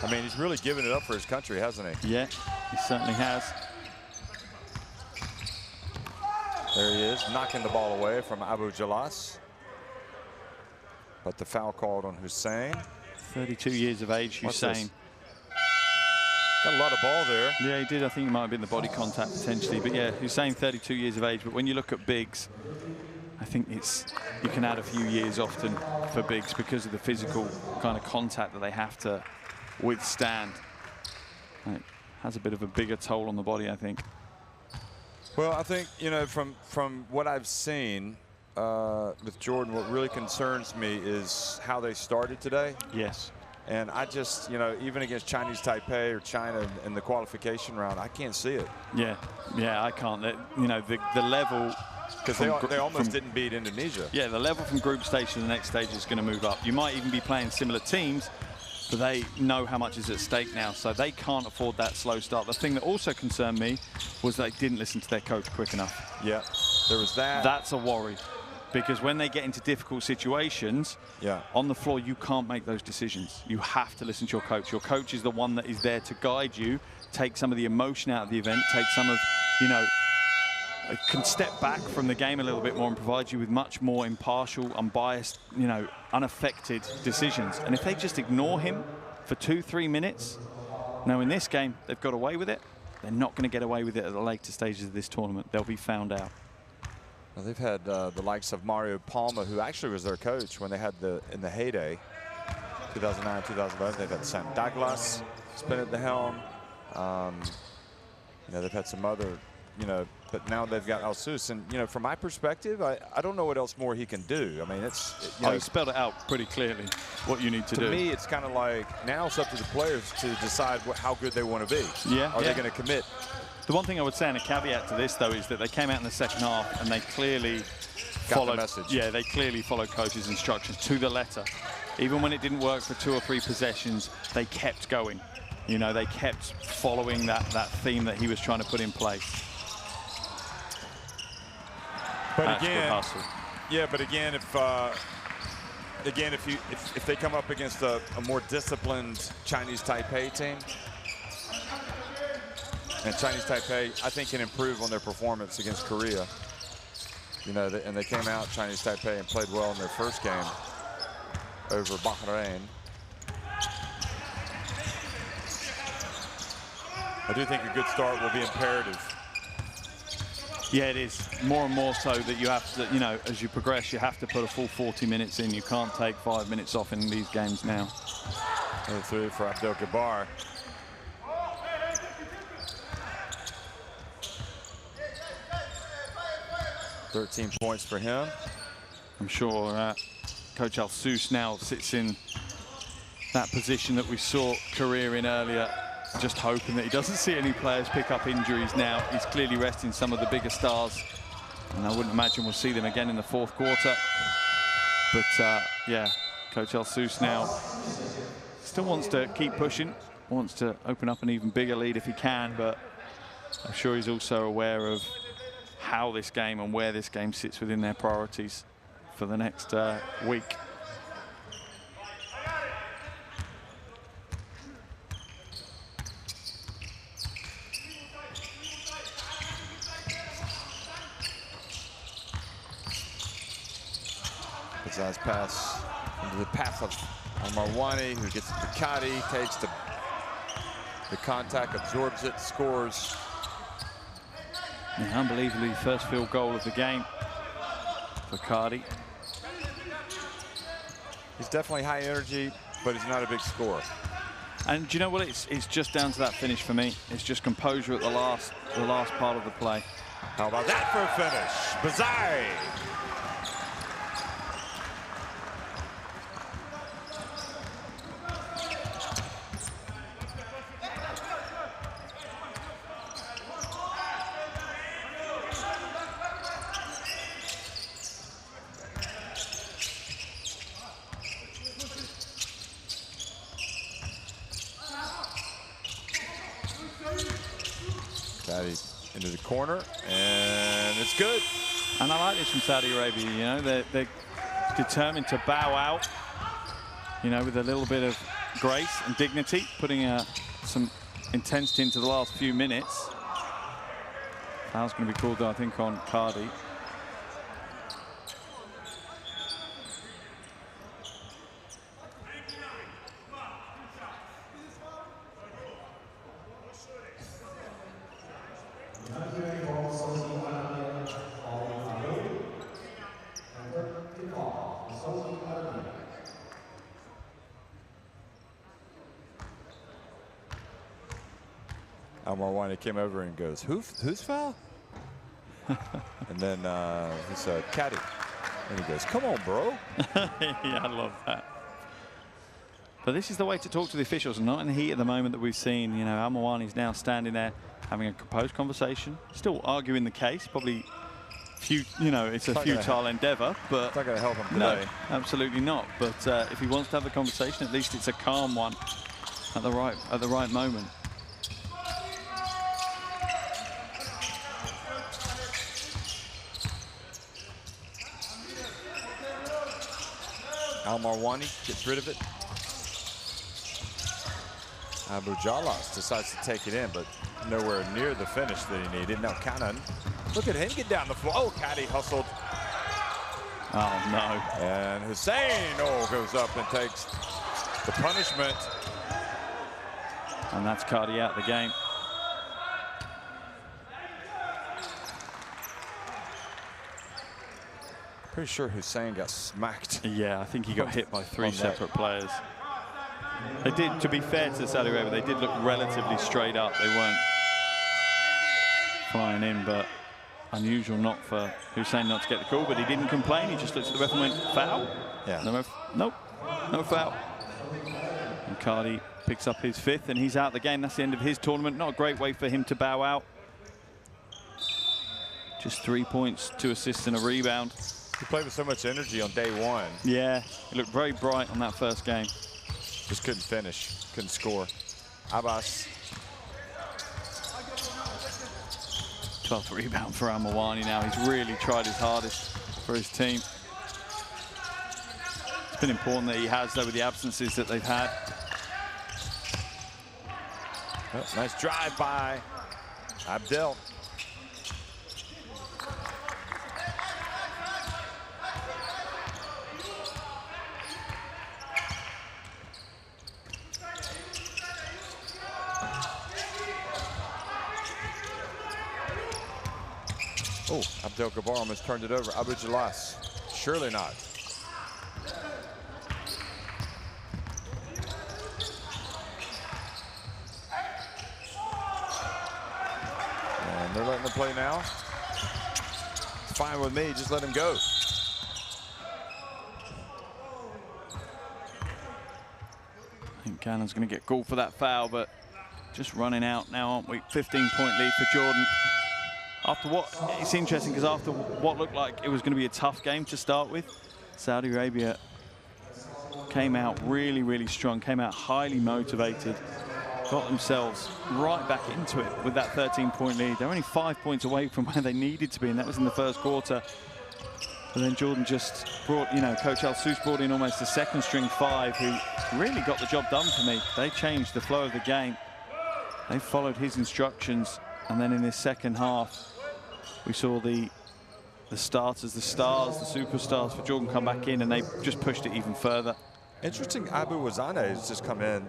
[SPEAKER 1] I mean, he's really given it up for his country, hasn't he?
[SPEAKER 2] Yeah, he certainly has.
[SPEAKER 1] There he is, knocking the ball away from Abu Jalas. But the foul called on Hussein.
[SPEAKER 2] 32 years of age, Hussein.
[SPEAKER 1] Got a lot of ball there.
[SPEAKER 2] Yeah, he did. I think it might have been the body contact potentially. But yeah, Hussein, 32 years of age. But when you look at bigs, I think you can add a few years often for bigs because of the physical kind of contact that they have to withstand. It has a bit of a bigger toll on the body, I think.
[SPEAKER 1] Well, I think, you know, from what I've seen, with Jordan, what really concerns me is how they started today.
[SPEAKER 2] Yes.
[SPEAKER 1] And I just, you know, even against Chinese Taipei or China in the qualification round, I can't see it.
[SPEAKER 2] Yeah, I can't. You know, the level.
[SPEAKER 1] Because they almost didn't beat Indonesia.
[SPEAKER 2] Yeah, the level from group stage to the next stage is going to move up. You might even be playing similar teams, but they know how much is at stake now, so they can't afford that slow start. The thing that also concerned me was they didn't listen to their coach quick enough.
[SPEAKER 1] Yeah, there was that.
[SPEAKER 2] That's a worry. Because when they get into difficult situations, on the floor, you can't make those decisions. You have to listen to your coach. Your coach is the one that is there to guide you, take some of the emotion out of the event, take some of, you know, can step back from the game a little bit more and provide you with much more impartial, unbiased, you know, unaffected decisions. And if they just ignore him for 2-3 minutes, now in this game, they've got away with it. They're not going to get away with it at the later stages of this tournament. They'll be found out.
[SPEAKER 1] Well, they've had the likes of Mario Palma, who actually was their coach when they had in the heyday, 2009, 2011. They've had Sam Douglas spin at the helm. You know, they've had some other, you know, but now they've got Al-Sus. And, you know, from my perspective, I don't know what else more he can do. I mean, you know,
[SPEAKER 2] he spelled it out pretty clearly, what you need to do.
[SPEAKER 1] To me, it's kind of like now it's up to the players to decide how good they want to be.
[SPEAKER 2] Yeah.
[SPEAKER 1] Are they going to commit?
[SPEAKER 2] The one thing I would say, and a caveat to this, though, is that they came out in the second half and they clearly followed the message. Yeah, they clearly followed coach's instructions to the letter. Even when it didn't work for 2 or 3 possessions, they kept going. You know, they kept following that theme that he was trying to put in place.
[SPEAKER 8] But
[SPEAKER 2] That's
[SPEAKER 8] again,
[SPEAKER 2] good hustle.
[SPEAKER 8] yeah, but again, if they come up against a more disciplined Chinese Taipei team, and Chinese Taipei, I think, can improve on their performance against Korea. You know, and they came out, Chinese Taipei, and played well in their first game over Bahrain. I do think a good start will be imperative.
[SPEAKER 2] Yeah, it is. More and more so that you have to, you know, as you progress, you have to put a full 40 minutes in. You can't take 5 minutes off in these games now.
[SPEAKER 8] 3 for Abdel Jabbar. $13 points for him.
[SPEAKER 2] I'm sure Coach Al-Sous now sits in that position that we saw Korea in earlier, just hoping that he doesn't see any players pick up injuries now. He's clearly resting some of the bigger stars, and I wouldn't imagine we'll see them again in the fourth quarter. But yeah, Coach Al-Sous now still wants to keep pushing, wants to open up an even bigger lead if he can, but I'm sure he's also aware of how this game and where this game sits within their priorities for the next week.
[SPEAKER 8] Nice pass into the path of Marwani, who gets it to Kadi, takes the contact, absorbs it, scores.
[SPEAKER 2] Yeah, unbelievably, first field goal of the game for Kadi.
[SPEAKER 8] He's definitely high energy, but he's not a big scorer.
[SPEAKER 2] And do you know what? It's just down to that finish for me. It's just composure at the last part of the play.
[SPEAKER 8] How about that for a finish? Bazai. Into the corner, and it's good.
[SPEAKER 2] And I like this from Saudi Arabia. You know, they're determined to bow out, you know, with a little bit of grace and dignity, putting some intensity into the last few minutes. Foul's going to be called, I think, on Kadi.
[SPEAKER 8] Marwani came over and goes, who's foul? And then he said, Caddy. And he goes, come on, bro.
[SPEAKER 2] Yeah, I love that. But this is the way to talk to the officials, not in the heat of the moment that we've seen. You know, Al-Mawani's now standing there having a composed conversation, still arguing the case, probably it's a futile endeavor, but
[SPEAKER 8] it's not going to help him today.
[SPEAKER 2] No, absolutely not. But if he wants to have the conversation, at least it's a calm one at the right moment.
[SPEAKER 8] Al-Marwani gets rid of it. Abu Jalas decides to take it in, but nowhere near the finish that he needed. Now Cannon, look at him get down the floor. Oh, Caddy hustled.
[SPEAKER 2] Oh, no.
[SPEAKER 8] And Hussein, goes up and takes the punishment.
[SPEAKER 2] And that's Kadi out of the game.
[SPEAKER 8] Pretty sure Hussein got smacked.
[SPEAKER 2] Yeah, I think he got hit by 3 separate players. They did, to be fair to Saudi Arabia, they did look relatively straight up. They weren't flying in, but unusual not for Hussein not to get the call, but he didn't complain. He just looked at the ref and went, foul?
[SPEAKER 8] Yeah.
[SPEAKER 2] Nope, no foul. And Kadi picks up his 5th, and he's out the game. That's the end of his tournament. Not a great way for him to bow out. Just 3 points, 2 assists and a rebound.
[SPEAKER 8] He played with so much energy on day one.
[SPEAKER 2] Yeah, he looked very bright on that first game.
[SPEAKER 8] Just couldn't finish, couldn't score. Abbas.
[SPEAKER 2] 12th rebound for Al-Mawani now. He's really tried his hardest for his team. It's been important that he has, though, with the absences that they've had.
[SPEAKER 8] Oh, nice drive by Abdel. Oh, Abdel Gabar almost turned it over. Abu Jalas, surely not. And they're letting him play now. It's fine with me, just let him go.
[SPEAKER 2] I think Cannon's going to get called for that foul, but just running out now, aren't we? 15-point lead for Jordan. After what, it's interesting because after what looked like it was going to be a tough game to start with, Saudi Arabia came out really, really strong, came out highly motivated, got themselves right back into it with that 13-point lead. They're only 5 points away from where they needed to be, and that was in the first quarter. But then Jordan just brought, you know, Coach Al-Sous brought in almost a second-string five who really got the job done for me. They changed the flow of the game. They followed his instructions, and then in this second half, we saw the starters, the stars, the superstars for Jordan come back in, and they just pushed it even further.
[SPEAKER 8] Interesting, Abu Wazane has just come in.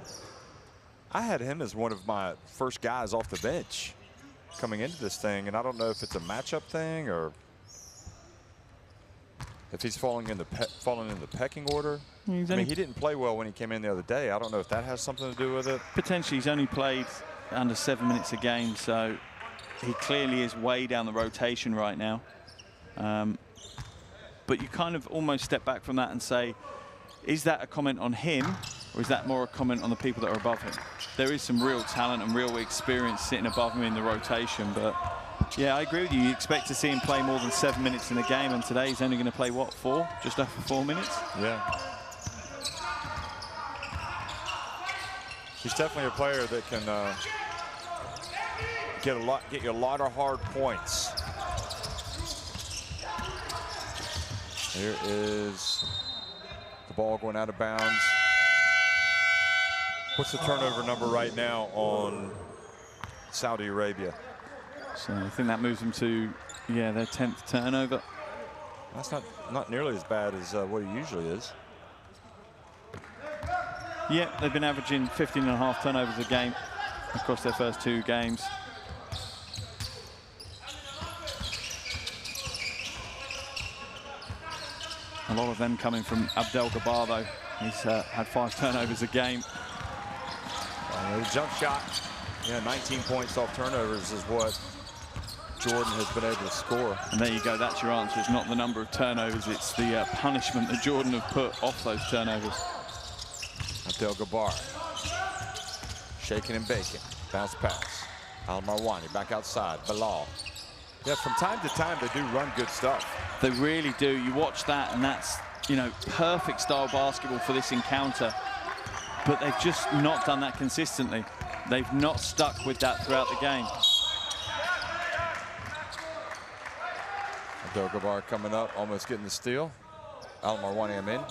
[SPEAKER 8] I had him as one of my first guys off the bench coming into this thing, and I don't know if it's a matchup thing or if he's falling in the pecking order. I mean, he didn't play well when he came in the other day. I don't know if that has something to do with it.
[SPEAKER 2] Potentially, he's only played under 7 minutes a game, so he clearly is way down the rotation right now. But you kind of almost step back from that and say, is that a comment on him, or is that more a comment on the people that are above him? There is some real talent and real experience sitting above him in the rotation, but yeah, I agree with you. You expect to see him play more than 7 minutes in a game, and today he's only going to play, what, 4? Just over 4 minutes?
[SPEAKER 8] Yeah. He's definitely a player that can get you a lot of hard points. Here is the ball going out of bounds. What's the turnover number right now on Saudi Arabia?
[SPEAKER 2] So I think that moves them to, yeah, their 10th turnover.
[SPEAKER 8] That's not nearly as bad as what he usually is.
[SPEAKER 2] Yeah, they've been averaging 15.5 turnovers a game across their first 2 games. A lot of them coming from Abdel Gabar, though. He's had 5 turnovers a game.
[SPEAKER 8] The jump shot, yeah, 19 points off turnovers is what Jordan has been able to score.
[SPEAKER 2] And there you go, that's your answer. It's not the number of turnovers, it's the punishment that Jordan have put off those turnovers.
[SPEAKER 8] Abdel Gabar, shaking and baking, bounce pass. Al-Marwani back outside, Bilal. Yeah, from time to time they do run good stuff.
[SPEAKER 2] They really do. You watch that, and that's, you know, perfect style basketball for this encounter. But they've just not done that consistently. They've not stuck with that throughout the game.
[SPEAKER 8] Abdel Gabar coming up, almost getting the steal. Al-Marwani Amin.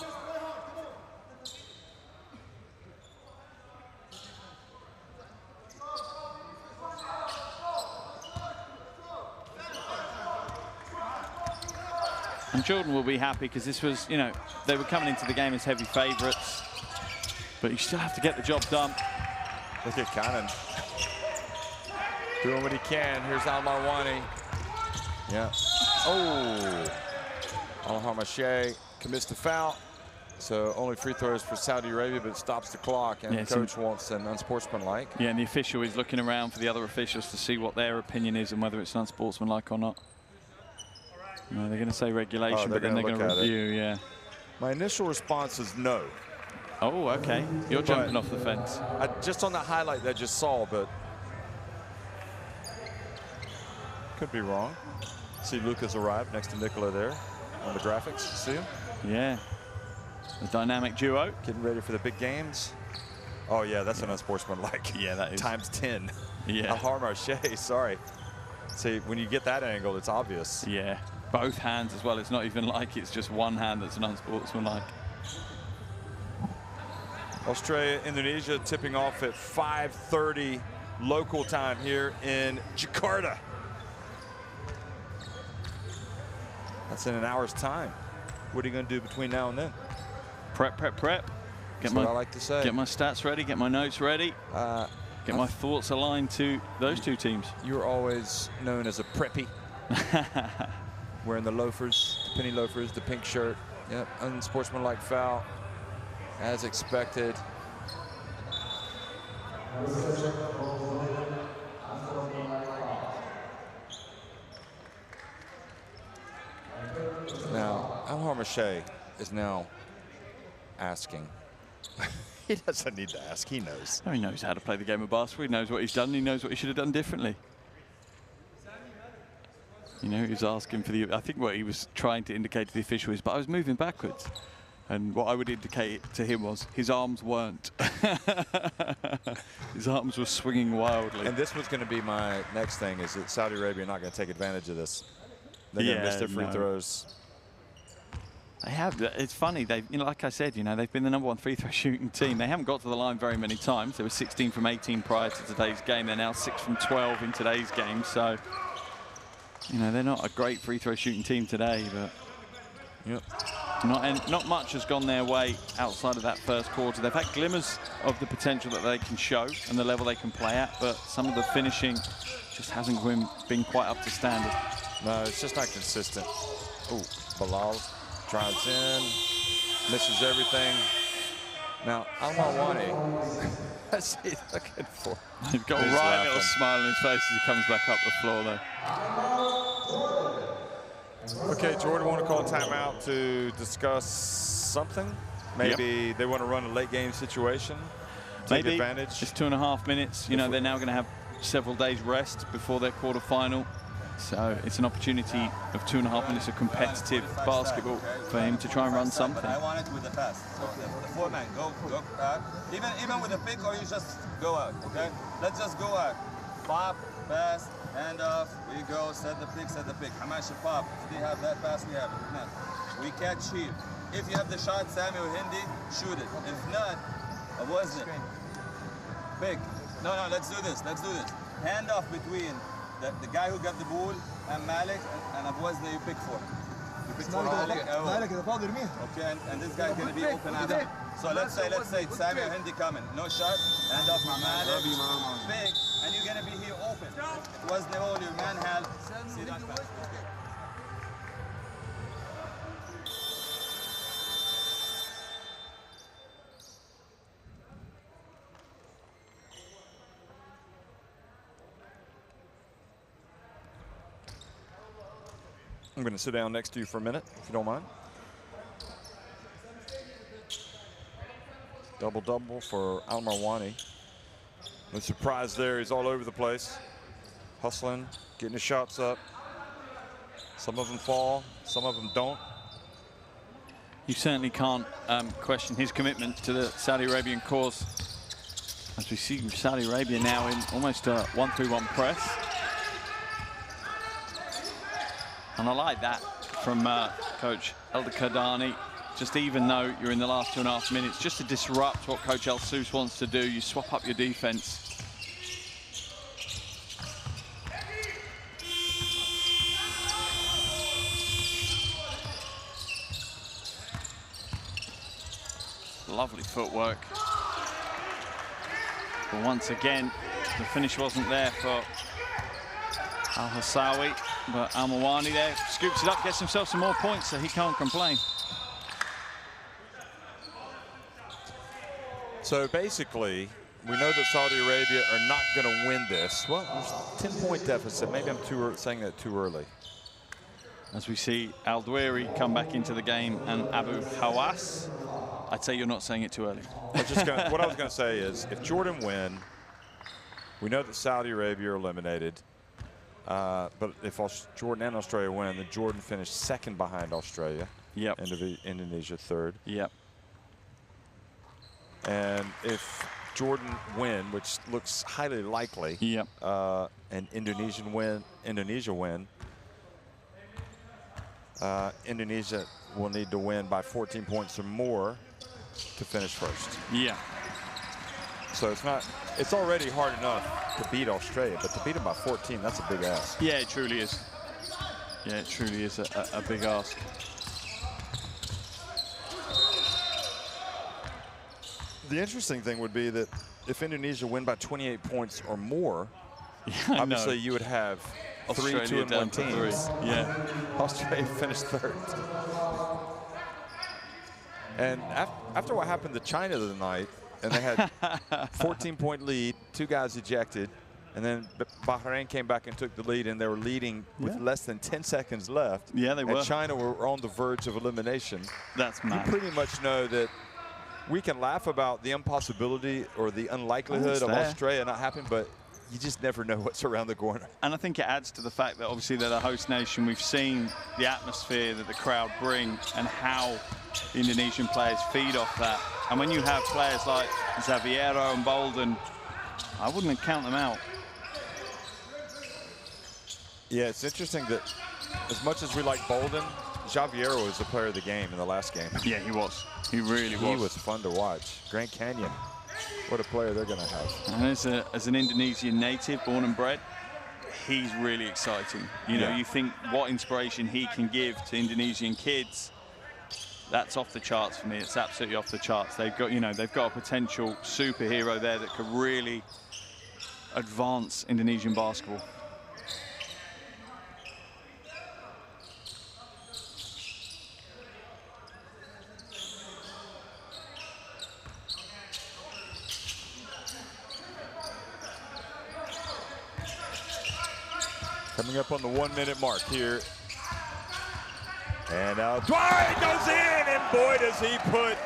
[SPEAKER 2] And Jordan will be happy because this was, you know, they were coming into the game as heavy favourites. But you still have to get the job done.
[SPEAKER 8] Look at Cannon doing what he can. Here's Al-Marwani. Yeah. Oh. Al-Hamache commits the foul. So only free throws for Saudi Arabia, but it stops the clock. And the coach wants an unsportsmanlike.
[SPEAKER 2] Yeah, and the official is looking around for the other officials to see what their opinion is and whether it's unsportsmanlike or not. No, they're going to say regulation, but then they're going to review, yeah.
[SPEAKER 8] My initial response is no.
[SPEAKER 2] Oh, okay. You're jumping off the fence.
[SPEAKER 8] Just on that highlight that I just saw, but could be wrong. See Lucas arrived next to Nicola there on the graphics. See him?
[SPEAKER 2] Yeah. The dynamic duo.
[SPEAKER 8] Getting ready for the big games. Oh, yeah, that's an unsportsmanlike.
[SPEAKER 2] Yeah, that is.
[SPEAKER 8] Times 10.
[SPEAKER 2] Yeah.
[SPEAKER 8] Marche, sorry. See, when you get that angle, it's obvious.
[SPEAKER 2] Yeah, both hands as well. It's not even like it's just one hand that's an unsportsmanlike.
[SPEAKER 8] Australia, Indonesia tipping off at 5:30 local time here in Jakarta. That's in an hour's time. What are you going to do between now and then?
[SPEAKER 2] Prep.
[SPEAKER 8] That's what I like to say.
[SPEAKER 2] Get my stats ready, get my notes ready. Get my thoughts aligned to those two teams.
[SPEAKER 8] You were always known as a preppy. Wearing the loafers, the penny loafers, the pink shirt. Yep, unsportsmanlike foul, as expected. Now, Marche is now asking. He doesn't need to ask, he knows.
[SPEAKER 2] Oh, he knows how to play the game of basketball. He knows what he's done. He knows what he should have done differently. You know, he was asking for the, I think what he was trying to indicate to the official is, but I was moving backwards. And what I would indicate to him was his arms weren't. His arms were swinging wildly.
[SPEAKER 8] And this was going to be my next thing, is that Saudi Arabia not going to take advantage of this. They're going to miss their free throws.
[SPEAKER 2] They have. It's funny. They, you know, like I said, you know, they've been the #1 free throw shooting team. They haven't got to the line very many times. They were 16 from 18 prior to today's game. They're now 6 from 12 in today's game. So, you know, they're not a great free throw shooting team today, but not much has gone their way outside of that first quarter. They've had glimmers of the potential that they can show and the level they can play at, but some of the finishing just hasn't been quite up to standard.
[SPEAKER 8] No, it's just not consistent. Oh, Bilal drives in, misses everything. Now, Al-Marwani, what's he looking for?
[SPEAKER 2] He's got a right little smile on his face as he comes back up the floor, though.
[SPEAKER 8] Okay, Jordan want to call a timeout to discuss something? Maybe they want to run a late game situation, take advantage.
[SPEAKER 2] It's 2.5 minutes. You know, they're now going to have several days rest before their quarterfinal. So it's an opportunity of 2.5 minutes of competitive basketball for him to try and run something.
[SPEAKER 5] I want it with the pass. So the four-man, go out. Even with a pick, or you just go out, okay? Let's just go out. Pop, pass, hand off, we go, set the pick. Hamash pop. If they have that pass, we have it. If not, we catch here. If you have the shot, Sami or Hindi, shoot it. If not, avoid it. Pick. No, let's do this. Hand off between the guy who got the ball and Malik, and Abwazna you pick for. You pick for Malik. Okay, and this guy's going to be open after. So let's say it's Sami or Hindi coming. No shot, hand off with Malik, big, and you're going to be here open. It was the hole, your man had. See that pass.
[SPEAKER 8] I'm going to sit down next to you for a minute, if you don't mind. Double-double for Al-Marwani. No surprise there, he's all over the place. Hustling, getting his shots up. Some of them fall, some of them don't.
[SPEAKER 2] You certainly can't question his commitment to the Saudi Arabian cause. As we see Saudi Arabia now in almost a 1-3-1 press. And I like that from Coach Elder Kardani. Just even though you're in the last 2.5 minutes, just to disrupt what Coach El Sous wants to do, you swap up your defense. Lovely footwork. But once again, the finish wasn't there for Al-Hassawi, but Al-Marwani there scoops it up, gets himself some more points, so he can't complain.
[SPEAKER 8] So basically, we know that Saudi Arabia are not going to win this. Well, there's a 10-point deficit. Maybe I'm saying that too early.
[SPEAKER 2] As we see Al-Dweri come back into the game and Abu Hawass, I'd say you're not saying it too early.
[SPEAKER 8] What I was going to say is, if Jordan win, we know that Saudi Arabia are eliminated. But if Jordan and Australia win, then Jordan finished second behind Australia.
[SPEAKER 2] Yep.
[SPEAKER 8] Indonesia third.
[SPEAKER 2] Yep.
[SPEAKER 8] And if Jordan win, which looks highly likely.
[SPEAKER 2] Yep.
[SPEAKER 8] An Indonesia win. Indonesia will need to win by 14 points or more to finish first.
[SPEAKER 2] Yeah.
[SPEAKER 8] So it's already hard enough to beat Australia, but to beat them by 14, that's a big ask.
[SPEAKER 2] Yeah, it truly is. Yeah, it truly is a big ask.
[SPEAKER 8] The interesting thing would be that if Indonesia win by 28 points or more,
[SPEAKER 2] yeah,
[SPEAKER 8] obviously you would have
[SPEAKER 2] Australia
[SPEAKER 8] 3 2-1 teams.
[SPEAKER 2] Yeah.
[SPEAKER 8] Australia finished third. And after what happened to China the other night, and they had 14-point lead, 2 guys ejected, and then Bahrain came back and took the lead, and they were leading with less than 10 seconds left.
[SPEAKER 2] Yeah, they were.
[SPEAKER 8] And China were on the verge of elimination.
[SPEAKER 2] That's mad.
[SPEAKER 8] You pretty much know that we can laugh about the impossibility or the unlikelihood of Australia not happening, but you just never know what's around the corner.
[SPEAKER 2] And I think it adds to the fact that obviously they're the host nation. We've seen the atmosphere that the crowd bring and how the Indonesian players feed off that. And when you have players like Xaviero and Bolden, I wouldn't count them out.
[SPEAKER 8] Yeah, it's interesting that as much as we like Bolden, Xaviero was the player of the game in the last game.
[SPEAKER 2] Yeah, he was. He really was.
[SPEAKER 8] He was fun to watch. Grand Canyon, what a player they're going to have.
[SPEAKER 2] And as an Indonesian native, born and bred, he's really exciting. You know, you think what inspiration he can give to Indonesian kids. That's off the charts for me. It's absolutely off the charts. They've got, they've got a potential superhero there that could really advance Indonesian basketball.
[SPEAKER 8] Coming up on the 1-minute mark here. And Dwight goes in, and boy, does he put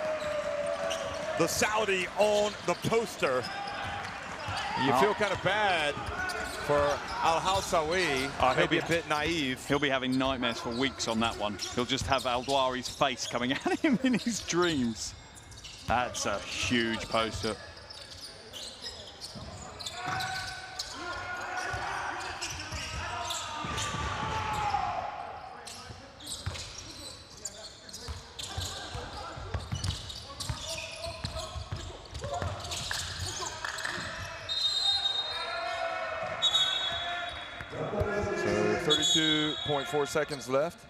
[SPEAKER 8] the Saudi on the poster. You feel kind of bad for Al-Hawsawi. He'll be a bit naive.
[SPEAKER 2] He'll be having nightmares for weeks on that one. He'll just have Al-Dwari's face coming at him in his dreams. That's a huge poster.
[SPEAKER 8] So 32.4 seconds left.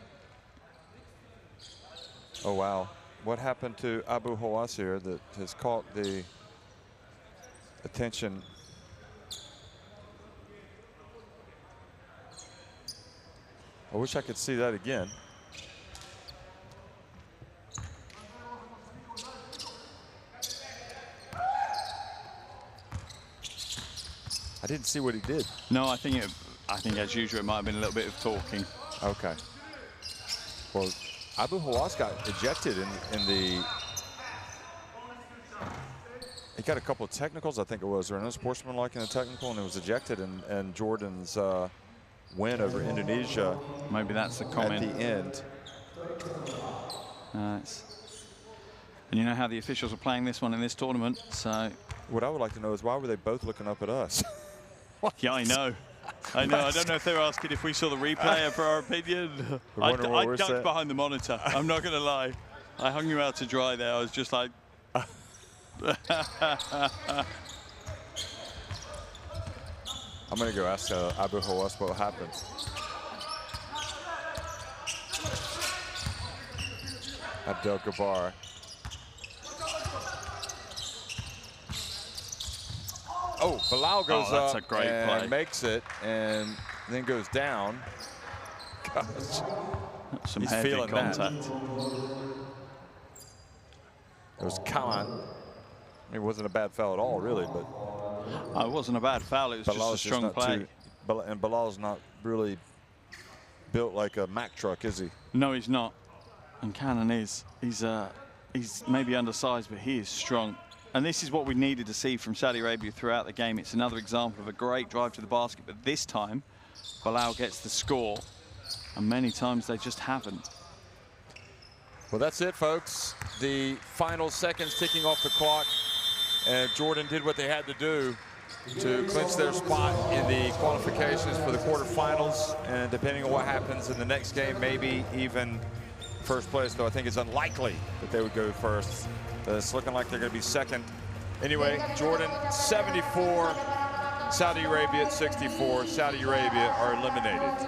[SPEAKER 8] Oh, wow. What happened to Abu Hawas here that has caught the attention? I wish I could see that again. I didn't see what he did.
[SPEAKER 2] No, I think as usual, it might have been a little bit of talking.
[SPEAKER 8] Okay. Well, Abu Hawas got ejected in the. He got a couple of technicals, I think it was, or unsportsmanlike in the technical, and it was ejected. And Jordan's win over Indonesia.
[SPEAKER 2] Maybe that's the comment
[SPEAKER 8] at the end.
[SPEAKER 2] And you know how the officials are playing this one in this tournament, so.
[SPEAKER 8] What I would like to know is why were they both looking up at us?
[SPEAKER 2] Yeah, I know. I don't know if they were asking if we saw the replay for our opinion. I ducked behind the monitor. I'm not going to lie. I hung you out to dry there. I was just like.
[SPEAKER 8] I'm going to go ask Abu Hawas what happened. Abdel Gabar. Oh, Bilal goes
[SPEAKER 2] that's
[SPEAKER 8] up
[SPEAKER 2] a great
[SPEAKER 8] and
[SPEAKER 2] play.
[SPEAKER 8] Makes it, and then goes down. Gosh,
[SPEAKER 2] some
[SPEAKER 8] he's
[SPEAKER 2] heavy
[SPEAKER 8] feeling
[SPEAKER 2] contact.
[SPEAKER 8] It was Khan. It wasn't a bad foul at all, really, but
[SPEAKER 2] it wasn't a bad foul. It was
[SPEAKER 8] Bilal's
[SPEAKER 2] just a strong play.
[SPEAKER 8] And Bilal's not really built like a Mack truck, is he?
[SPEAKER 2] No, he's not. And Cannon is. He's maybe undersized, but he is strong. And this is what we needed to see from Saudi Arabia throughout the game. It's another example of a great drive to the basket, but this time, Bilal gets the score, and many times they just haven't.
[SPEAKER 8] Well, that's it, folks. The final seconds ticking off the clock, And Jordan did what they had to do to clinch their spot in the qualifications for the quarterfinals. And depending on what happens in the next game, maybe even first place, though I think it's unlikely that they would go first. It's looking like they're going to be second. Anyway, Jordan 74, Saudi Arabia at 64. Saudi Arabia are eliminated.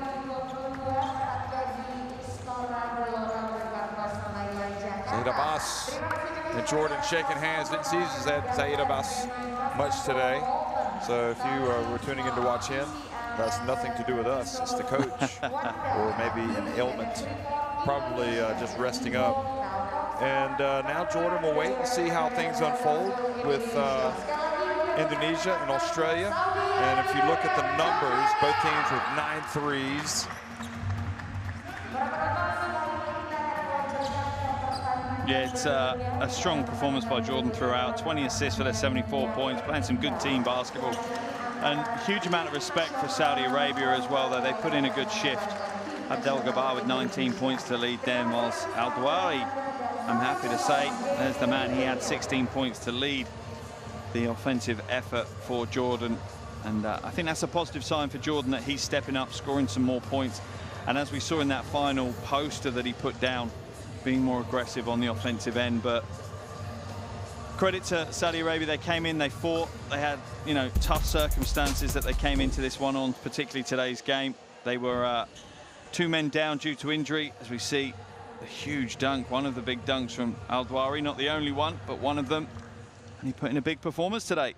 [SPEAKER 8] Zaid Abbas and Jordan shaking hands. Didn't see Zaid Abbas much today. So if you were tuning in to watch him, that's nothing to do with us. It's the coach or maybe an ailment. Probably just resting up. And now Jordan will wait and see how things unfold with Indonesia and Australia. And if you look at the numbers, both teams with 9 threes.
[SPEAKER 2] Yeah, it's a strong performance by Jordan throughout. 20 assists for their 74 points, playing some good team basketball. And huge amount of respect for Saudi Arabia as well, though. They put in a good shift. Abdel Gabbar with 19 points to lead them, whilst Al Dawari, I'm happy to say, there's the man. He had 16 points to lead the offensive effort for Jordan. And I think that's a positive sign for Jordan that he's stepping up, scoring some more points. And as we saw in that final poster that he put down, being more aggressive on the offensive end. But credit to Saudi Arabia, they came in, they fought, they had, you know, tough circumstances that they came into this one on, particularly today's game. They were 2 men down due to injury, as we see the huge dunk, one of the big dunks from Al Dawari, not the only one, but one of them. And he put in a big performance today.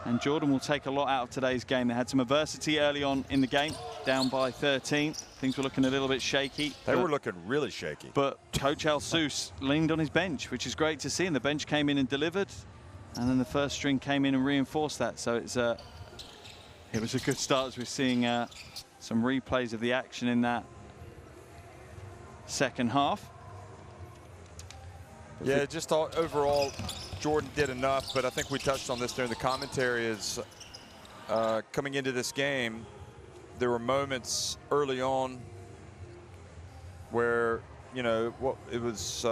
[SPEAKER 2] And Jordan will take a lot out of today's game. They had some adversity early on in the game, down by 13. Things were looking a little bit shaky.
[SPEAKER 8] They were looking really shaky.
[SPEAKER 2] But Coach Al Sous leaned on his bench, which is great to see. And the bench came in and delivered. And then the first string came in and reinforced that. So it was a good start, as we're seeing some replays of the action in that second half.
[SPEAKER 8] Yeah, just thought overall Jordan did enough, but I think we touched on this during the commentary. Is coming into this game, there were moments early on where, you know, it was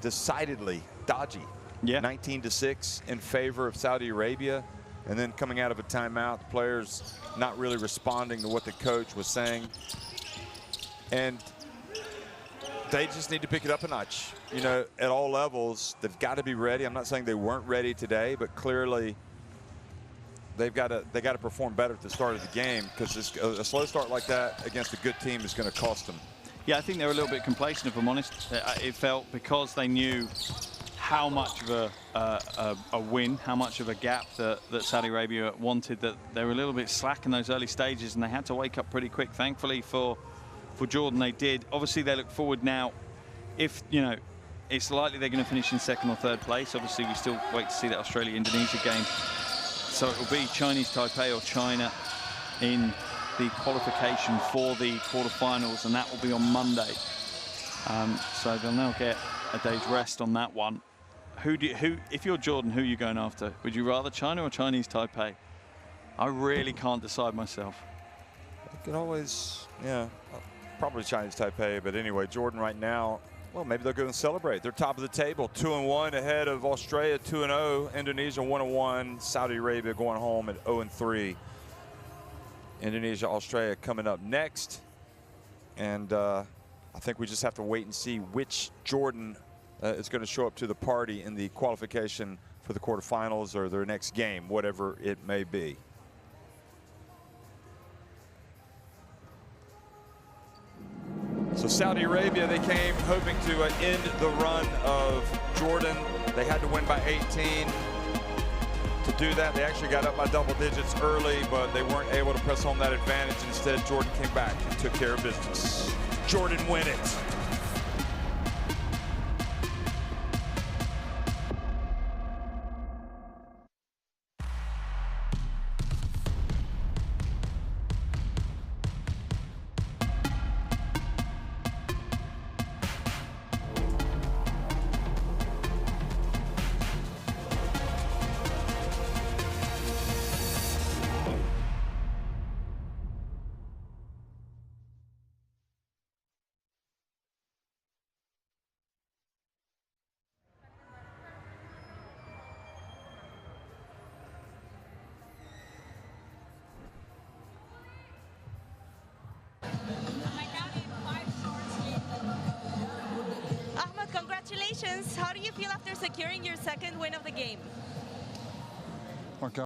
[SPEAKER 8] decidedly dodgy.
[SPEAKER 2] Yeah.
[SPEAKER 8] 19-6 in favor of Saudi Arabia, and then coming out of a timeout, the players not really responding to what the coach was saying. And they just need to pick it up a notch. You know, at all levels, they've got to be ready. I'm not saying they weren't ready today, but clearly they got to perform better at the start of the game, because a slow start like that against a good team is going to cost them.
[SPEAKER 2] Yeah, I think they were a little bit complacent, if I'm honest. It felt, because they knew how much of a win, how much of a gap that Saudi Arabia wanted, that they were a little bit slack in those early stages, and they had to wake up pretty quick. Thankfully for Jordan, they did. Obviously, they look forward now. If, you know, it's likely they're going to finish in second or third place. Obviously, we still wait to see that Australia-Indonesia game. So it will be Chinese Taipei or China in the qualification for the quarterfinals, and that will be on Monday. So they'll now get a day's rest on that one. If you're Jordan, who are you going after? Would you rather China or Chinese Taipei? I really can't decide myself.
[SPEAKER 8] You can always, yeah, probably Chinese Taipei, but anyway, Jordan right now, well, maybe they'll go and celebrate. They're top of the table, 2-1 ahead of Australia, 2-0, Indonesia 1-1, Saudi Arabia going home at 0-3. Indonesia, Australia coming up next. And I think we just have to wait and see which Jordan is going to show up to the party in the qualification for the quarterfinals or their next game, whatever it may be. So Saudi Arabia, they came hoping to end the run of Jordan. They had to win by 18. To do that, they actually got up by double digits early, but they weren't able to press home that advantage. Instead, Jordan came back and took care of business. Jordan win it.
[SPEAKER 9] Congratulations. How do you feel after securing your second win of the game?